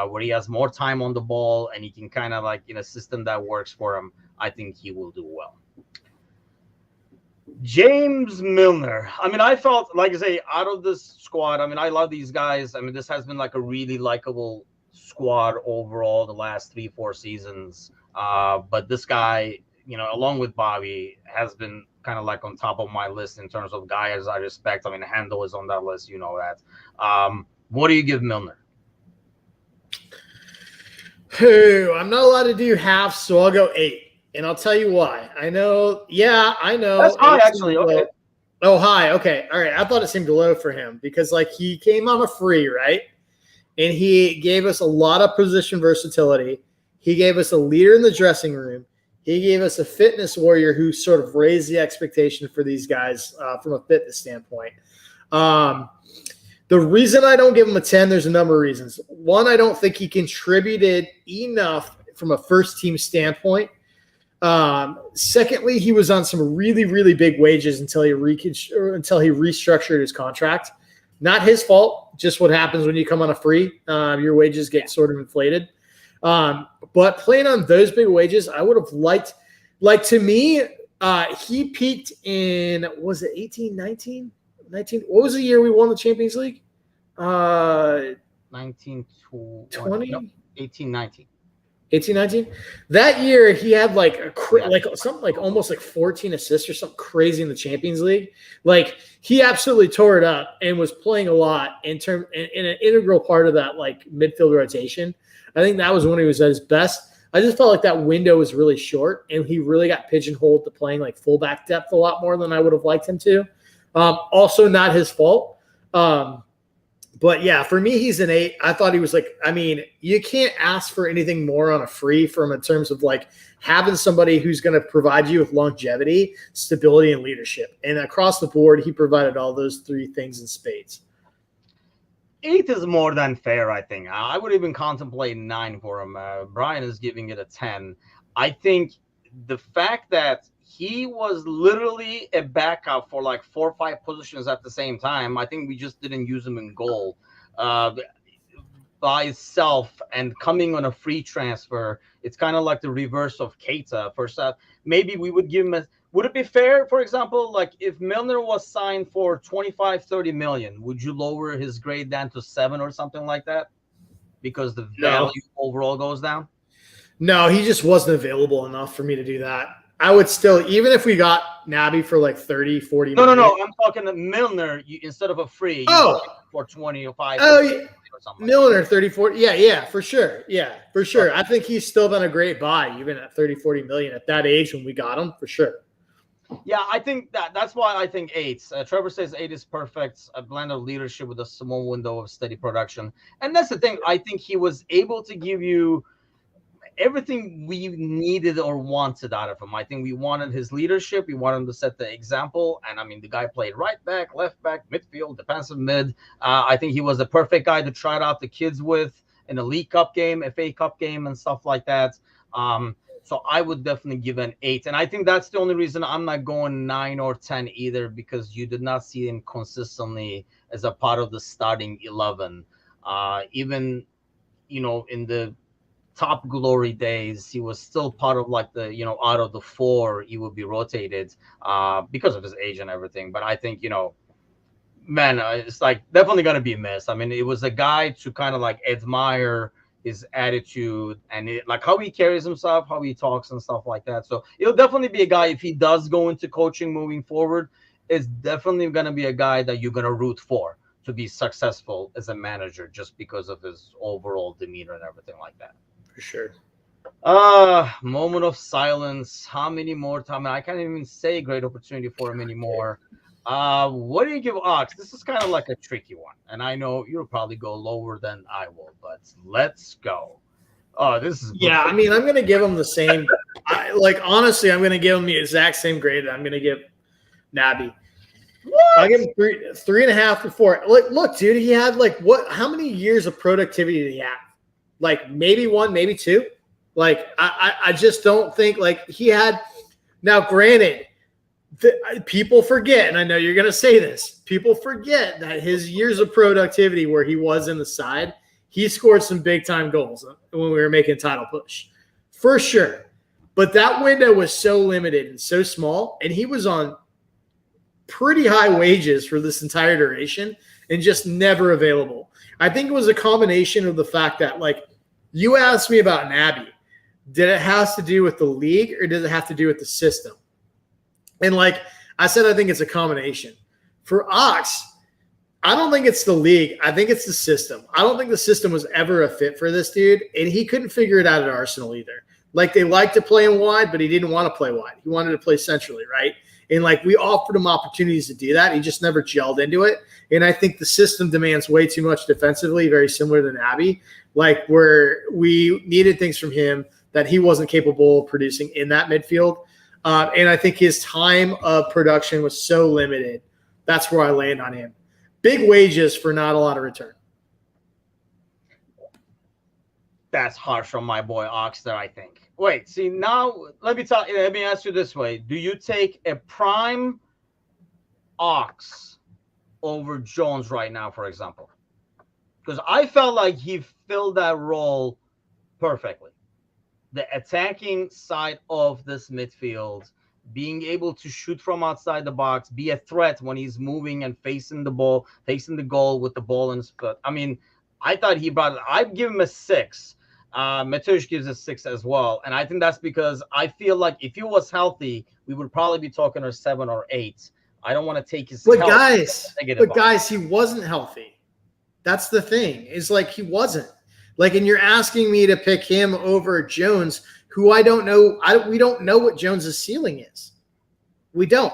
Where he has more time on the ball and he can kind of like in a system that works for him, I think he will do well. James Milner. I mean, I felt like I say out of this squad. I mean, I love these guys. I mean, this has been like a really likable squad overall the last 3-4 seasons. But this guy, along with Bobby, has been kind of like on top of my list in terms of guys I respect. I mean, Handel is on that list, you know that. What do you give Milner? I'm not allowed to do half, so I'll go 8. And I'll tell you why. I know. That's high, actually. Okay. Oh, high. Okay. All right. I thought it seemed low for him because, like, he came on a free, right? And he gave us a lot of position versatility. He gave us a leader in the dressing room. He gave us a fitness warrior who sort of raised the expectation for these guys from a fitness standpoint. The reason I don't give him a 10, there's a number of reasons. One, I don't think he contributed enough from a first-team standpoint. Secondly, he was on some really, really big wages until he restructured his contract. Not his fault, just what happens when you come on a free. Your wages get sort of inflated. But playing on those big wages, I would have liked, to me, he peaked in, was it 18, 19? What was the year we won the Champions League? 19, 20? No, 18, 19. 18, 19? That year, he had something like almost like 14 assists or something crazy in the Champions League. Like, he absolutely tore it up and was playing a lot in an integral part of that like midfield rotation. I think that was when he was at his best. I just felt like that window was really short, and he really got pigeonholed to playing like fullback depth a lot more than I would have liked him to. Also, not his fault. But yeah, for me, he's an 8. I thought he was like, I mean, you can't ask for anything more on a free from in terms of like having somebody who's going to provide you with longevity, stability, and leadership. And across the board, he provided all those 3 things in spades. 8 is more than fair, I think. I would even contemplate 9 for him. Brian is giving it a 10. I think the fact that he was literally a backup for like 4 or 5 positions at the same time. I think we just didn't use him in goal by itself, and coming on a free transfer. It's kind of like the reverse of Keita. First up, maybe we would give him a. Would it be fair, for example, like if Milner was signed for 25-30 million, would you lower his grade down to 7 or something like that? Because the value overall goes down? No, he just wasn't available enough for me to do that. I would still, even if we got Naby for like 30, 40 million. No. I'm talking to Milner. Instead of a free, for 25. Or something Milner, like 30, 40. Yeah, for sure. Yeah, for sure. Okay. I think he's still been a great buy, even at 30, 40 million at that age when we got him, for sure. Yeah, I think that's why I think 8. Trevor says 8 is perfect. A blend of leadership with a small window of steady production. And that's the thing. I think he was able to give you everything we needed or wanted out of him. I think we wanted his leadership. We wanted him to set the example. And I mean, the guy played right back, left back, midfield, defensive mid. I think he was the perfect guy to try it out the kids with in a League Cup game, FA Cup game, and stuff like that. So I would definitely give an 8. And I think that's the only reason I'm not going 9 or 10 either, because you did not see him consistently as a part of the starting 11. Even, in the top glory days, he was still part of like the, out of the 4, he would be rotated because of his age and everything. But I think, man, it's like definitely going to be missed. I mean, it was a guy to kind of like admire his attitude and like how he carries himself, how he talks and stuff like that. So it'll definitely be a guy, if he does go into coaching moving forward, it's definitely going to be a guy that you're going to root for, to be successful as a manager just because of his overall demeanor and everything like that. For sure. Moment of silence. How many more time? I can't even say great opportunity for him anymore. What do you give Ox? This is kind of like a tricky one, and I know you'll probably go lower than I will, but let's go. Oh, this is Yeah, I mean, I'm going to give him the same. Honestly, I'm going to give him the exact same grade that I'm going to give Nabi. I give him 3.5 to 4. Look, dude, he had how many years of productivity did he have? Like maybe 1, maybe 2. Like I just don't think he had. Now, granted, people forget, and I know you're going to say this. People forget that his years of productivity, where he was in the side, he scored some big time goals when we were making title push, for sure. But that window was so limited and so small, and he was on pretty high wages for this entire duration and just never available. I think it was a combination of the fact that, you asked me about Nabi. Did it have to do with the league or did it have to do with the system? And I said, I think it's a combination. For Ox, I don't think it's the league. I think it's the system. I don't think the system was ever a fit for this dude, and he couldn't figure it out at Arsenal either. They liked to play him wide, but he didn't want to play wide. He wanted to play centrally, right? And we offered him opportunities to do that. He just never gelled into it. And I think the system demands way too much defensively, very similar to Nabi, where we needed things from him that he wasn't capable of producing in that midfield. And I think his time of production was so limited. That's where I land on him. Big wages for not a lot of return. That's harsh on my boy Oxter, I think. Wait, see, now let me ask you this way. Do you take a prime Ox over Jones right now, for example? Because I felt like he filled that role perfectly. The attacking side of this midfield, being able to shoot from outside the box, be a threat when he's moving and facing the goal with the ball in his foot. I mean, I thought he brought it. I'd give him a 6. Mateusz gives a 6 as well. And I think that's because I feel like if he was healthy, we would probably be talking a 7 or 8. I don't want to take his health. Guys, he wasn't healthy. That's the thing. Is he wasn't. And you're asking me to pick him over Jones, who I don't know. We don't know what Jones's ceiling is. We don't.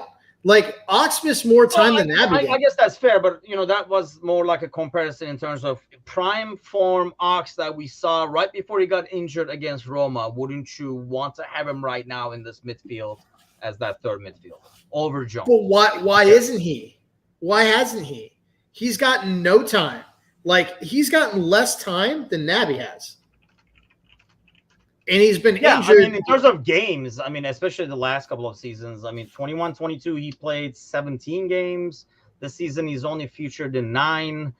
Ox missed more time than Nabi. I guess that's fair, but that was more like a comparison in terms of prime form Ox that we saw right before he got injured against Roma. Wouldn't you want to have him right now in this midfield as that third midfield over Jones? But why isn't he? Why hasn't he? He's gotten no time. He's gotten less time than Nabi has. And he's been injured. I mean, in terms of games, I mean, especially the last couple of seasons, I mean, 21, 22, he played 17 games. This season, he's only featured in 9.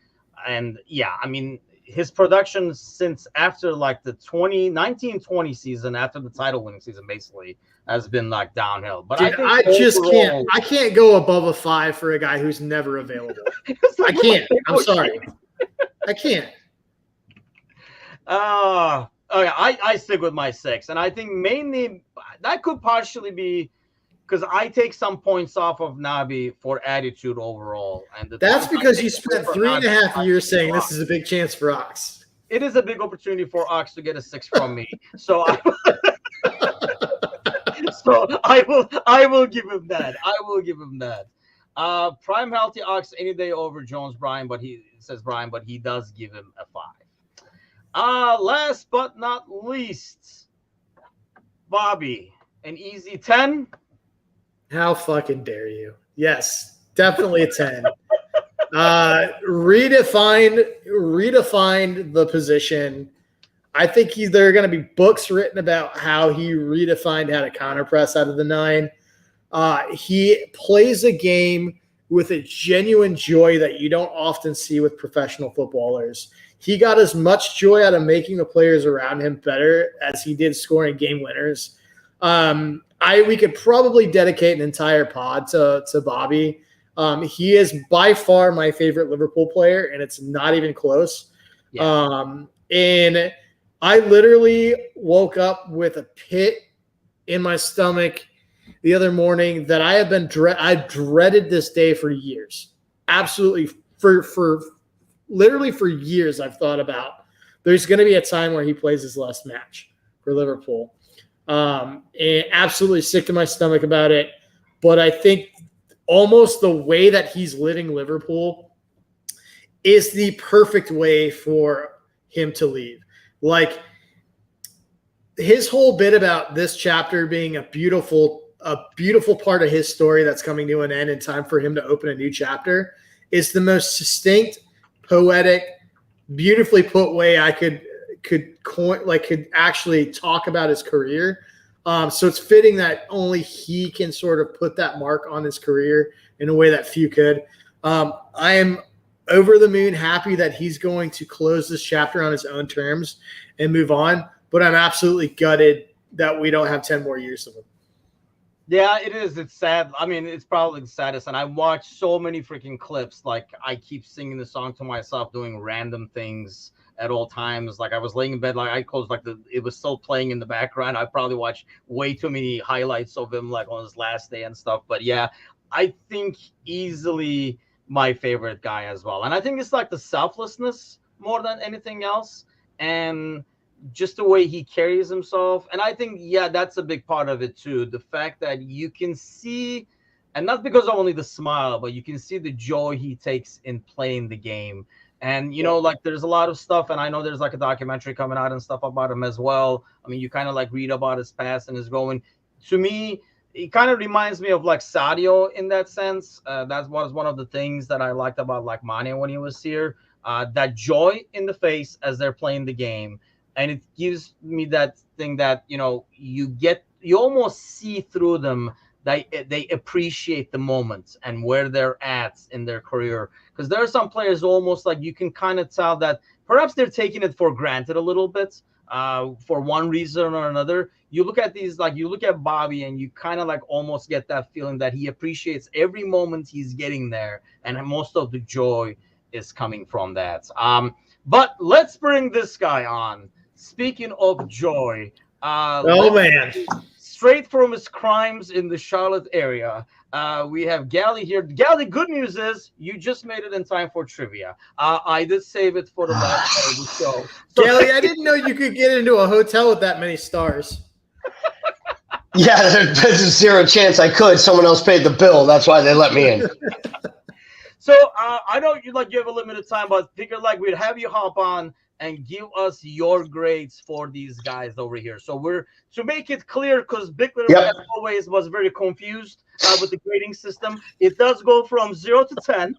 And, yeah, I mean, his production since after, the 2019-20 season, after the title-winning season, basically, has been, downhill. But dude, I can't go above a 5 for a guy who's never available. I can't. I'm sorry. I can't. I stick with my 6, and I think mainly that could partially be because I take some points off of Nabi for attitude overall, and that's because you spent 3.5 years saying this is a big chance for Ox. It is a big opportunity for Ox to get a 6 from me, so I will give him that. I will give him that. Prime healthy Ox any day over Jones, Brian, but he does give him a 5. Last but not least, Bobby, an easy 10. How fucking dare you? Yes, definitely a 10. Redefined the position. I think there are going to be books written about how he redefined how to counter press out of the 9. He plays a game with a genuine joy that you don't often see with professional footballers. He got as much joy out of making the players around him better as he did scoring game winners. We could probably dedicate an entire pod to Bobby. He is by far my favorite Liverpool player, and it's not even close. Yeah. And I literally woke up with a pit in my stomach the other morning that I dreaded this day for years. Absolutely for literally for years I've thought about there's going to be a time where he plays his last match for Liverpool. And absolutely sick to my stomach about it. But I think almost the way that he's living Liverpool is the perfect way for him to leave. Like his whole bit about this chapter being a beautiful part of his story that's coming to an end in time for him to open a new chapter is the most succinct, poetic, beautifully put way I could actually talk about his career. So it's fitting that only he can sort of put that mark on his career in a way that few could. I am over the moon happy that he's going to close this chapter on his own terms and move on, but I'm absolutely gutted that we don't have 10 more years of him. Yeah, it is. It's sad. I mean, it's probably the saddest. And I watched so many freaking clips. Like, I keep singing the song to myself, doing random things at all times. Like, I was laying in bed, like, I closed, like, it was still playing in the background. I probably watched way too many highlights of him, like, on his last day and stuff. But, yeah, I think easily my favorite guy as well. And I think it's, like, the selflessness more than anything else. And just the way he carries himself. And I think, yeah, that's a big part of it too. The fact that you can see, and not because of only the smile, but you can see the joy he takes in playing the game. And, you know, like there's a lot of stuff, and I know there's like a documentary coming out and stuff about him as well. I mean, you kind of like read about his past and his going. To me, it kind of reminds me of like Sadio in that sense. That was one of the things that I liked about like Mane when he was here. That joy in the face as they're playing the game. And it gives me that thing that, you know, you almost see through them that they appreciate the moments and where they're at in their career. Because there are some players almost like you can kind of tell that perhaps they're taking it for granted a little bit for one reason or another. You look at these, like you look at Bobby and you kind of like almost get that feeling that he appreciates every moment he's getting there. And most of the joy is coming from that. But let's bring this guy on. Speaking of joy, man, straight from his crimes in the Charlotte area, we have Gally here. Gally, good news is you just made it in time for trivia. I did save it for the last part of the show. So, Gally, I didn't know you could get into a hotel with that many stars. Yeah, there's a zero chance I could. Someone else paid the bill. That's why they let me in. So I know you have a limited time, but figured like we'd have you hop on and give us your grades for these guys over here. So to make it clear, because Bickler, as always, was very confused with the grading system. It does go from 0 to 10.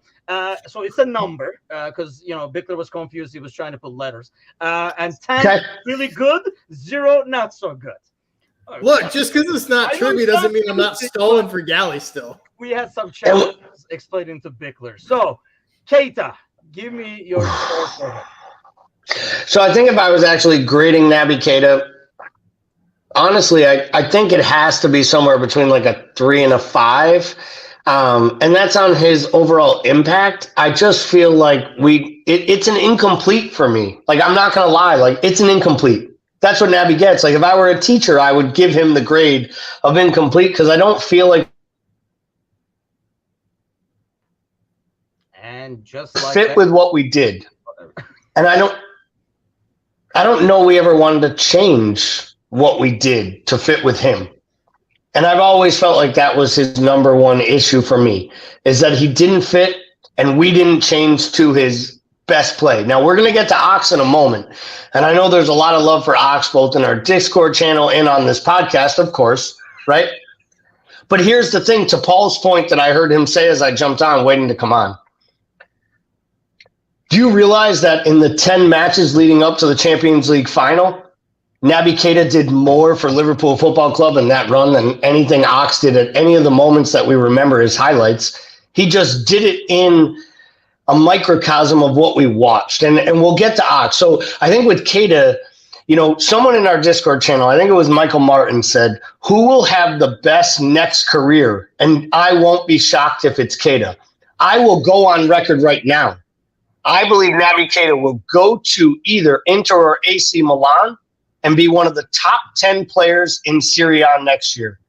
So it's a number because, you know, Bickler was confused. He was trying to put letters. And 10, really good. 0, not so good. Look, just because it's not trivia doesn't mean I'm not stalling for Gally still. We had some challenges explaining to Bickler. So, Keita, give me your score for him. So I think if I was actually grading Naby Keita, honestly, I think it has to be somewhere between like a 3 and a 5. And that's on his overall impact. I just feel like it's an incomplete for me. Like, I'm not going to lie. Like, it's an incomplete. That's what Naby gets. Like, if I were a teacher, I would give him the grade of incomplete because I don't feel like and just like fit with what we did. And I don't know we ever wanted to change what we did to fit with him. And I've always felt like that was his number one issue for me, is that he didn't fit and we didn't change to his best play. Now, we're going to get to Ox in a moment. And I know there's a lot of love for Ox, both in our Discord channel and on this podcast, of course, right? But here's the thing, to Paul's point that I heard him say as I jumped on, waiting to come on. Do you realize that in the 10 matches leading up to the Champions League final, Naby Keita did more for Liverpool Football Club in that run than anything Ox did at any of the moments that we remember as highlights? He just did it in a microcosm of what we watched. And we'll get to Ox. So I think with Keita, you know, someone in our Discord channel, I think it was Michael Martin, said, who will have the best next career? And I won't be shocked if it's Keita. I will go on record right now. I believe Naby Keita will go to either Inter or AC Milan and be one of the top 10 players in Serie A next year.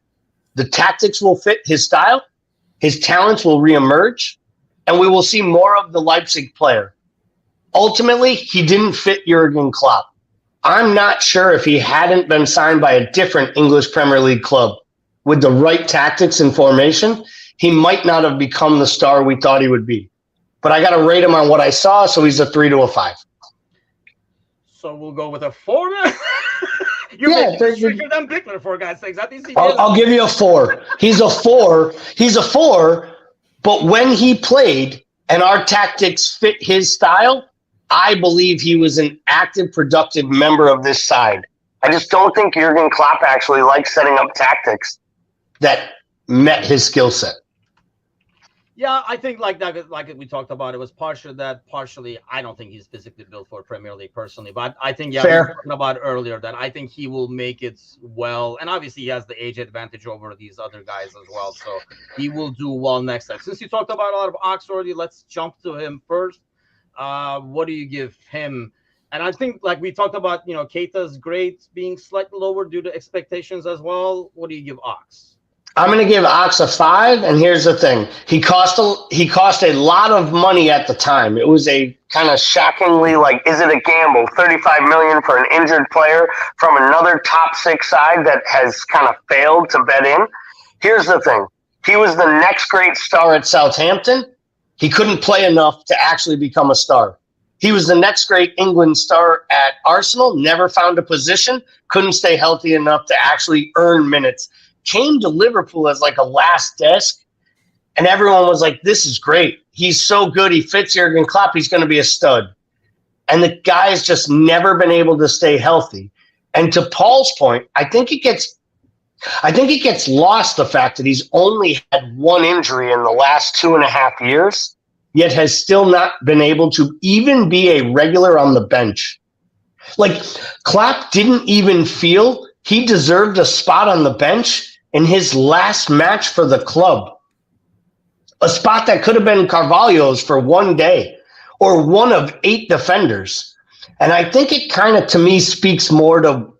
The tactics will fit his style. His talents will reemerge. and we will see more of the Leipzig player. Ultimately, he didn't fit Jurgen Klopp. I'm not sure if he hadn't been signed by a different English Premier League club with the right tactics and formation, he might not have become the star we thought he would be. But I got to rate him on what I saw, so he's a 3 to a 5. So we'll go with a 4 then? You're making it stricter than Bickler, for God's sakes. I'll give you a 4. He's a 4. He's a 4, but when he played and our tactics fit his style, I believe he was an active, productive member of this side. I just don't think Jurgen Klopp actually likes setting up tactics that met his skill set. Yeah, I think like we talked about, it was partially I don't think he's physically built for Premier League personally, but I think we were talking about earlier that I think he will make it well, and obviously he has the age advantage over these other guys as well, so he will do well next time. Since you talked about a lot of Ox already, let's jump to him first. What do you give him? And I think like we talked about, Keita's grades being slightly lower due to expectations as well. What do you give Ox? I'm going to give Ox a 5, and here's the thing. He cost a lot of money at the time. It was a kind of shockingly, is it a gamble? $35 million for an injured player from another top 6 side that has kind of failed to bet in. Here's the thing. He was the next great star at Southampton. He couldn't play enough to actually become a star. He was the next great England star at Arsenal, never found a position, couldn't stay healthy enough to actually earn minutes. Came to Liverpool as a last desk, and everyone was like, this is great. He's so good. He fits Jurgen Klopp. He's going to be a stud. And the guy's just never been able to stay healthy. And to Paul's point, I think it gets lost, the fact that he's only had one injury in the last 2.5 years, yet has still not been able to even be a regular on the bench. Klopp didn't even feel he deserved a spot on the bench in his last match for the club. A spot that could have been Carvalho's for one day or one of 8 defenders. And I think it kind of, to me, speaks more to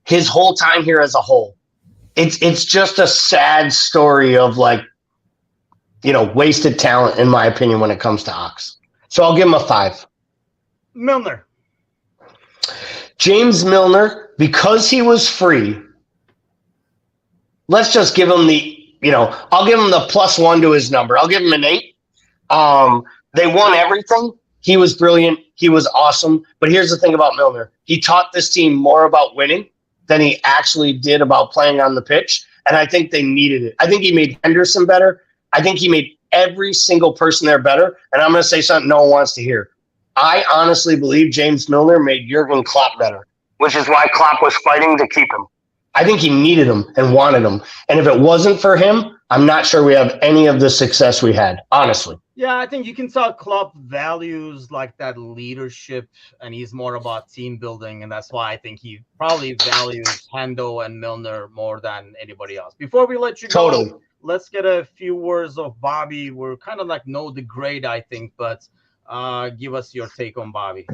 his whole time here as a whole. It's just a sad story of wasted talent, in my opinion, when it comes to Ox. So I'll give him a 5. Milner. James Milner, because he was free, let's just give him I'll give him the +1 to his number. I'll give him an 8. They won everything. He was brilliant. He was awesome. But here's the thing about Milner. He taught this team more about winning than he actually did about playing on the pitch. And I think they needed it. I think he made Henderson better. I think he made every single person there better. And I'm going to say something no one wants to hear. I honestly believe James Milner made Jurgen Klopp better, which is why Klopp was fighting to keep him. I think he needed him and wanted him. And if it wasn't for him, I'm not sure we have any of the success we had, honestly. Yeah, I think you can tell Klopp values that leadership, and he's more about team building. And that's why I think he probably values Hendo and Milner more than anybody else. Before we let you go, let's get a few words of Bobby. We're kind of know the grade, I think, but give us your take on Bobby.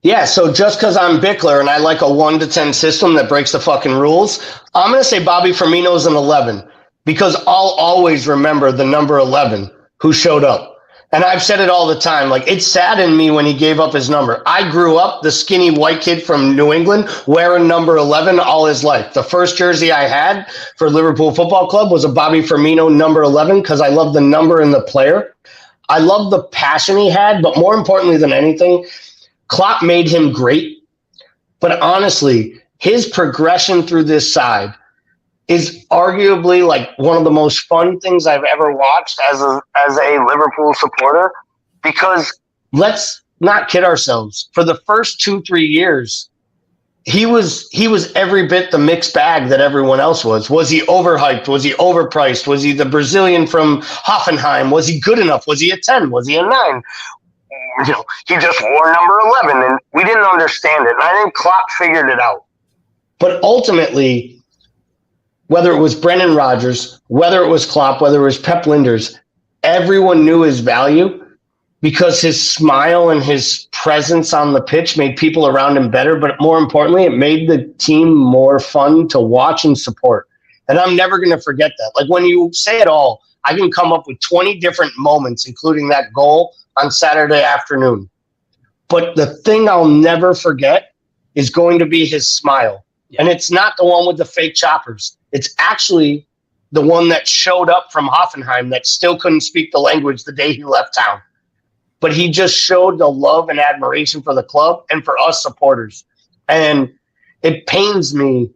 Yeah, so just because I'm Bickler and I like a 1 to 10 system that breaks the fucking rules, I'm going to say Bobby Firmino's an 11 because I'll always remember the number 11 who showed up. And I've said it all the time. It saddened me when he gave up his number. I grew up the skinny white kid from New England wearing number 11 all his life. The first jersey I had for Liverpool Football Club was a Bobby Firmino number 11 because I love the number and the player. I love the passion he had, but more importantly than anything, Klopp made him great, but honestly, his progression through this side is arguably one of the most fun things I've ever watched as a Liverpool supporter, because let's not kid ourselves. For the first 2-3 years, he was every bit the mixed bag that everyone else was. Was he overhyped? Was he overpriced? Was he the Brazilian from Hoffenheim? Was he good enough? Was he a 10? Was he a 9? He just wore number 11, and we didn't understand it. And I think Klopp figured it out. But ultimately, whether it was Brendan Rodgers, whether it was Klopp, whether it was Pep Linders, everyone knew his value because his smile and his presence on the pitch made people around him better. But more importantly, it made the team more fun to watch and support. And I'm never going to forget that. When you say it all, I can come up with 20 different moments, including that goal on Saturday afternoon. But the thing I'll never forget is going to be his smile. Yeah. And it's not the one with the fake choppers. It's actually the one that showed up from Hoffenheim that still couldn't speak the language the day he left town. But he just showed the love and admiration for the club and for us supporters. And it pains me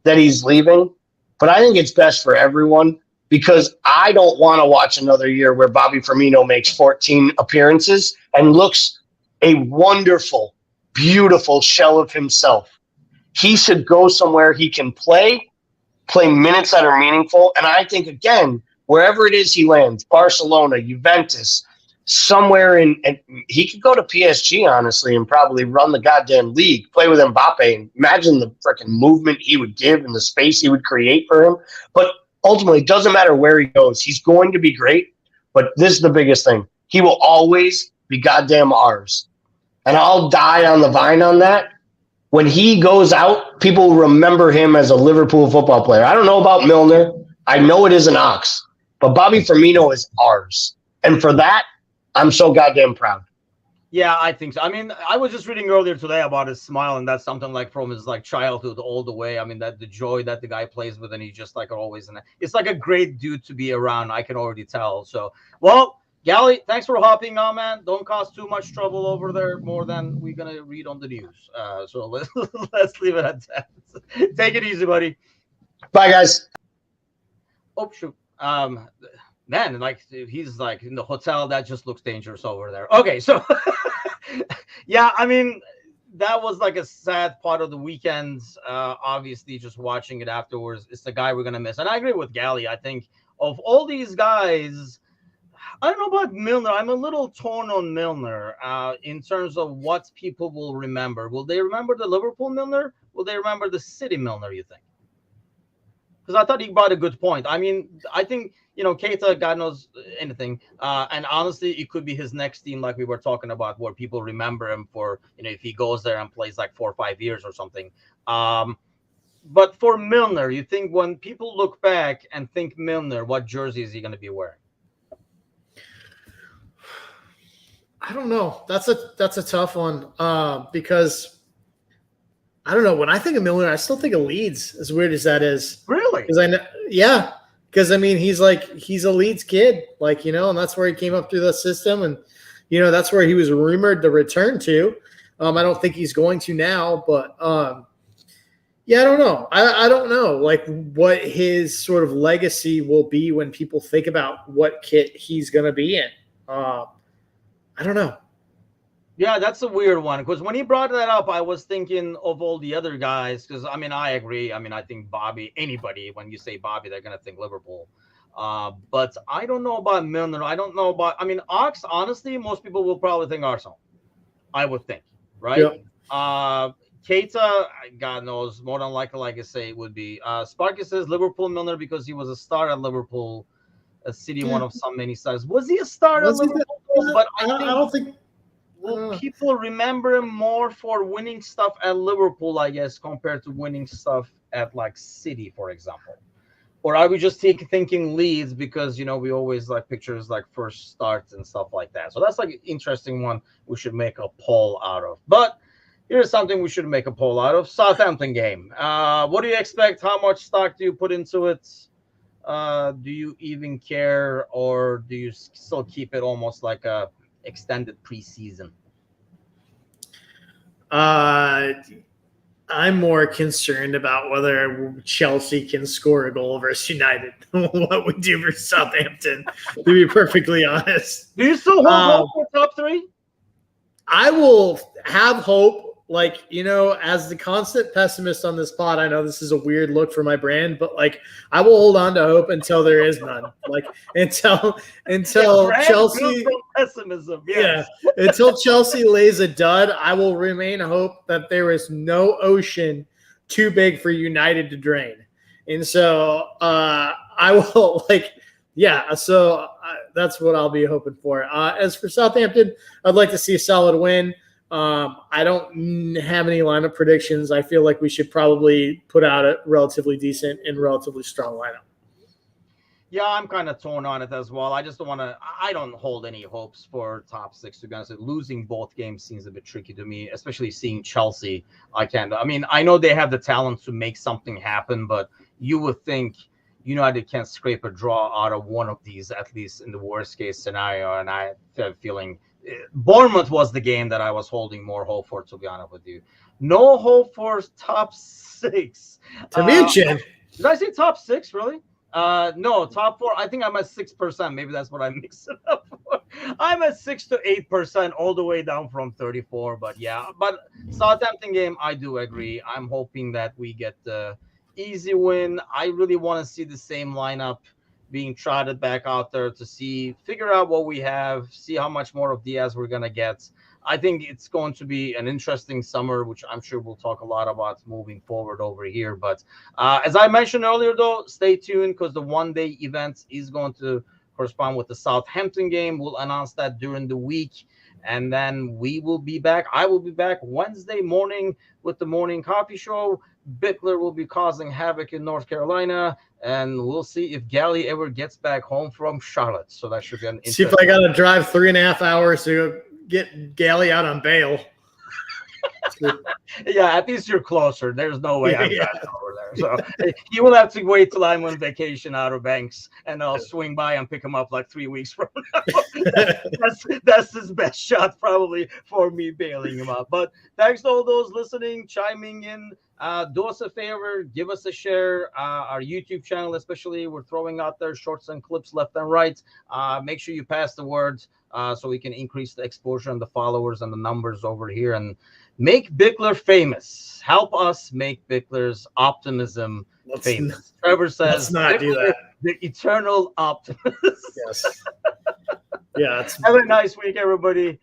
that he's leaving, but I think it's best for everyone because I don't want to watch another year where Bobby Firmino makes 14 appearances and looks a wonderful, beautiful shell of himself. He should go somewhere he can play minutes that are meaningful. And I think, again, wherever it is he lands, Barcelona, Juventus, somewhere and he could go to PSG, honestly, and probably run the goddamn league, play with Mbappe, and imagine the freaking movement he would give and the space he would create for him. But ultimately, it doesn't matter where he goes. He's going to be great, but this is the biggest thing. He will always be goddamn ours. And I'll die on the vine on that. When he goes out, people will remember him as a Liverpool football player. I don't know about Milner. I know it is an Ox, but Bobby Firmino is ours. And for that, I'm so goddamn proud. Yeah, I think so. I mean, I was just reading earlier today about his smile, and that's something like from his like childhood all the way. I mean, that the joy that the guy plays with, and he's just like always. And it's like a great dude to be around. I can already tell. So, well, Gally, thanks for hopping on, man. Don't cause too much trouble over there, more than we're gonna read on the news. So let's leave it at that. Take it easy, buddy. Bye, guys. Oh shoot. Man, like he's like in the hotel, that just looks dangerous over there. Okay, so yeah, I mean, that was like a sad part of the weekend. Obviously, just watching it afterwards, it's the guy we're gonna miss. And I agree with Gally. I think of all these guys, I don't know about Milner. I'm a little torn on Milner in terms of what people will remember. Will they remember the Liverpool Milner? Will they remember the City Milner, you think? Because I thought he brought a good point. I mean, I think, you know, Keita, God knows anything. And honestly, it could be his next team, like we were talking about, where people remember him for, you know, if he goes there and plays like 4 or 5 years or something. But for Milner, you think when people look back and think Milner, what jersey is he going to be wearing? I don't know. That's a tough one because I don't know. When I think of Milner, I still think of Leeds, as weird as that is. Really? Because I know, yeah. Because I mean, he's a Leeds kid, like, you know, and that's where he came up through the system, and you know that's where he was rumored to return to. I don't think he's going to now, but yeah, I don't know. I don't know like what his sort of legacy will be when people think about what kit he's going to be in. I don't know. Yeah, that's a weird one because when he brought that up, I was thinking of all the other guys because, I mean, I agree. I mean, I think Bobby, anybody, when you say Bobby, they're going to think Liverpool. But I don't know about Milner. I don't know about – I mean, Ox, honestly, most people will probably think Arsenal, I would think, right? Yep. Keita, God knows, more than likely, like I say, it would be. Sparky says Liverpool Milner because he was a star at Liverpool, a City, one of so many stars. Was he a star at Liverpool? But I don't think – will people remember him more for winning stuff at Liverpool, I guess, compared to winning stuff at like City, for example? Or are we just thinking Leeds because, you know, we always like pictures like first starts and stuff like that? So that's like an interesting one we should make a poll out of. But here's something we should make a poll out of. Southampton game. What do you expect? How much stock do you put into it? Do you even care, or do you still keep it almost like a extended preseason? I'm more concerned about whether Chelsea can score a goal versus United. What we do for Southampton, to be perfectly honest. Do you still hold hope for top 3? I will have hope. Like, you know, as the constant pessimist on this pod, I know this is a weird look for my brand, but like, I will hold on to hope until there is none. Like until Chelsea pessimism, yes. Yeah, until Chelsea lays a dud, I will remain hope that there is no ocean too big for United to drain. And so I will So that's what I'll be hoping for. As for Southampton, I'd like to see a solid win. I don't have any lineup predictions. I feel like we should probably put out a relatively decent and relatively strong lineup. Yeah, I'm kind of torn on it as well. I just don't want to. I don't hold any hopes for top six. To be honest, losing both games seems a bit tricky to me, especially seeing Chelsea. I can't. I mean, I know they have the talent to make something happen, but you would think United can scrape a draw out of one of these, at least in the worst case scenario. And I have feeling Bournemouth was the game that I was holding more hope for. To be honest with you, no hope for top six. Tamuchin. Did I say top six? Really? No, top four. I think I'm at 6%. Maybe that's what I mixed it up for. I'm at 6 to 8% all the way down from 34. But yeah, but Southampton game, I do agree. I'm hoping that we get the easy win. I really want to see the same lineup being trotted back out there to figure out what we have, see how much more of Diaz we're gonna get. I think it's going to be an interesting summer, which I'm sure we'll talk a lot about moving forward over here. But as I mentioned earlier, though, stay tuned because the one-day event is going to correspond with the Southampton game. We'll announce that during the week. And then we will be back. I will be back Wednesday morning with the morning coffee show. Bickler will be causing havoc in North Carolina. And we'll see if Gally ever gets back home from Charlotte. So that should be an interesting. See if I got to drive 3.5 hours to get Gally out on bail. Yeah, at least you're closer. There's no way I'm driving over there. So you will have to wait till I'm on vacation Outer Banks, and I'll swing by and pick him up like 3 weeks from now. That's his best shot probably for me bailing him up. But thanks to all those listening, chiming in. Do us a favor, give us a share. Our YouTube channel, especially, we're throwing out there shorts and clips left and right. Make sure you pass the word so we can increase the exposure and the followers and the numbers over here and make Bickler famous. Help us make Bickler's optimism famous. Trevor says, let's not do that. The eternal optimist. Yes. Yeah. Have a nice week, everybody.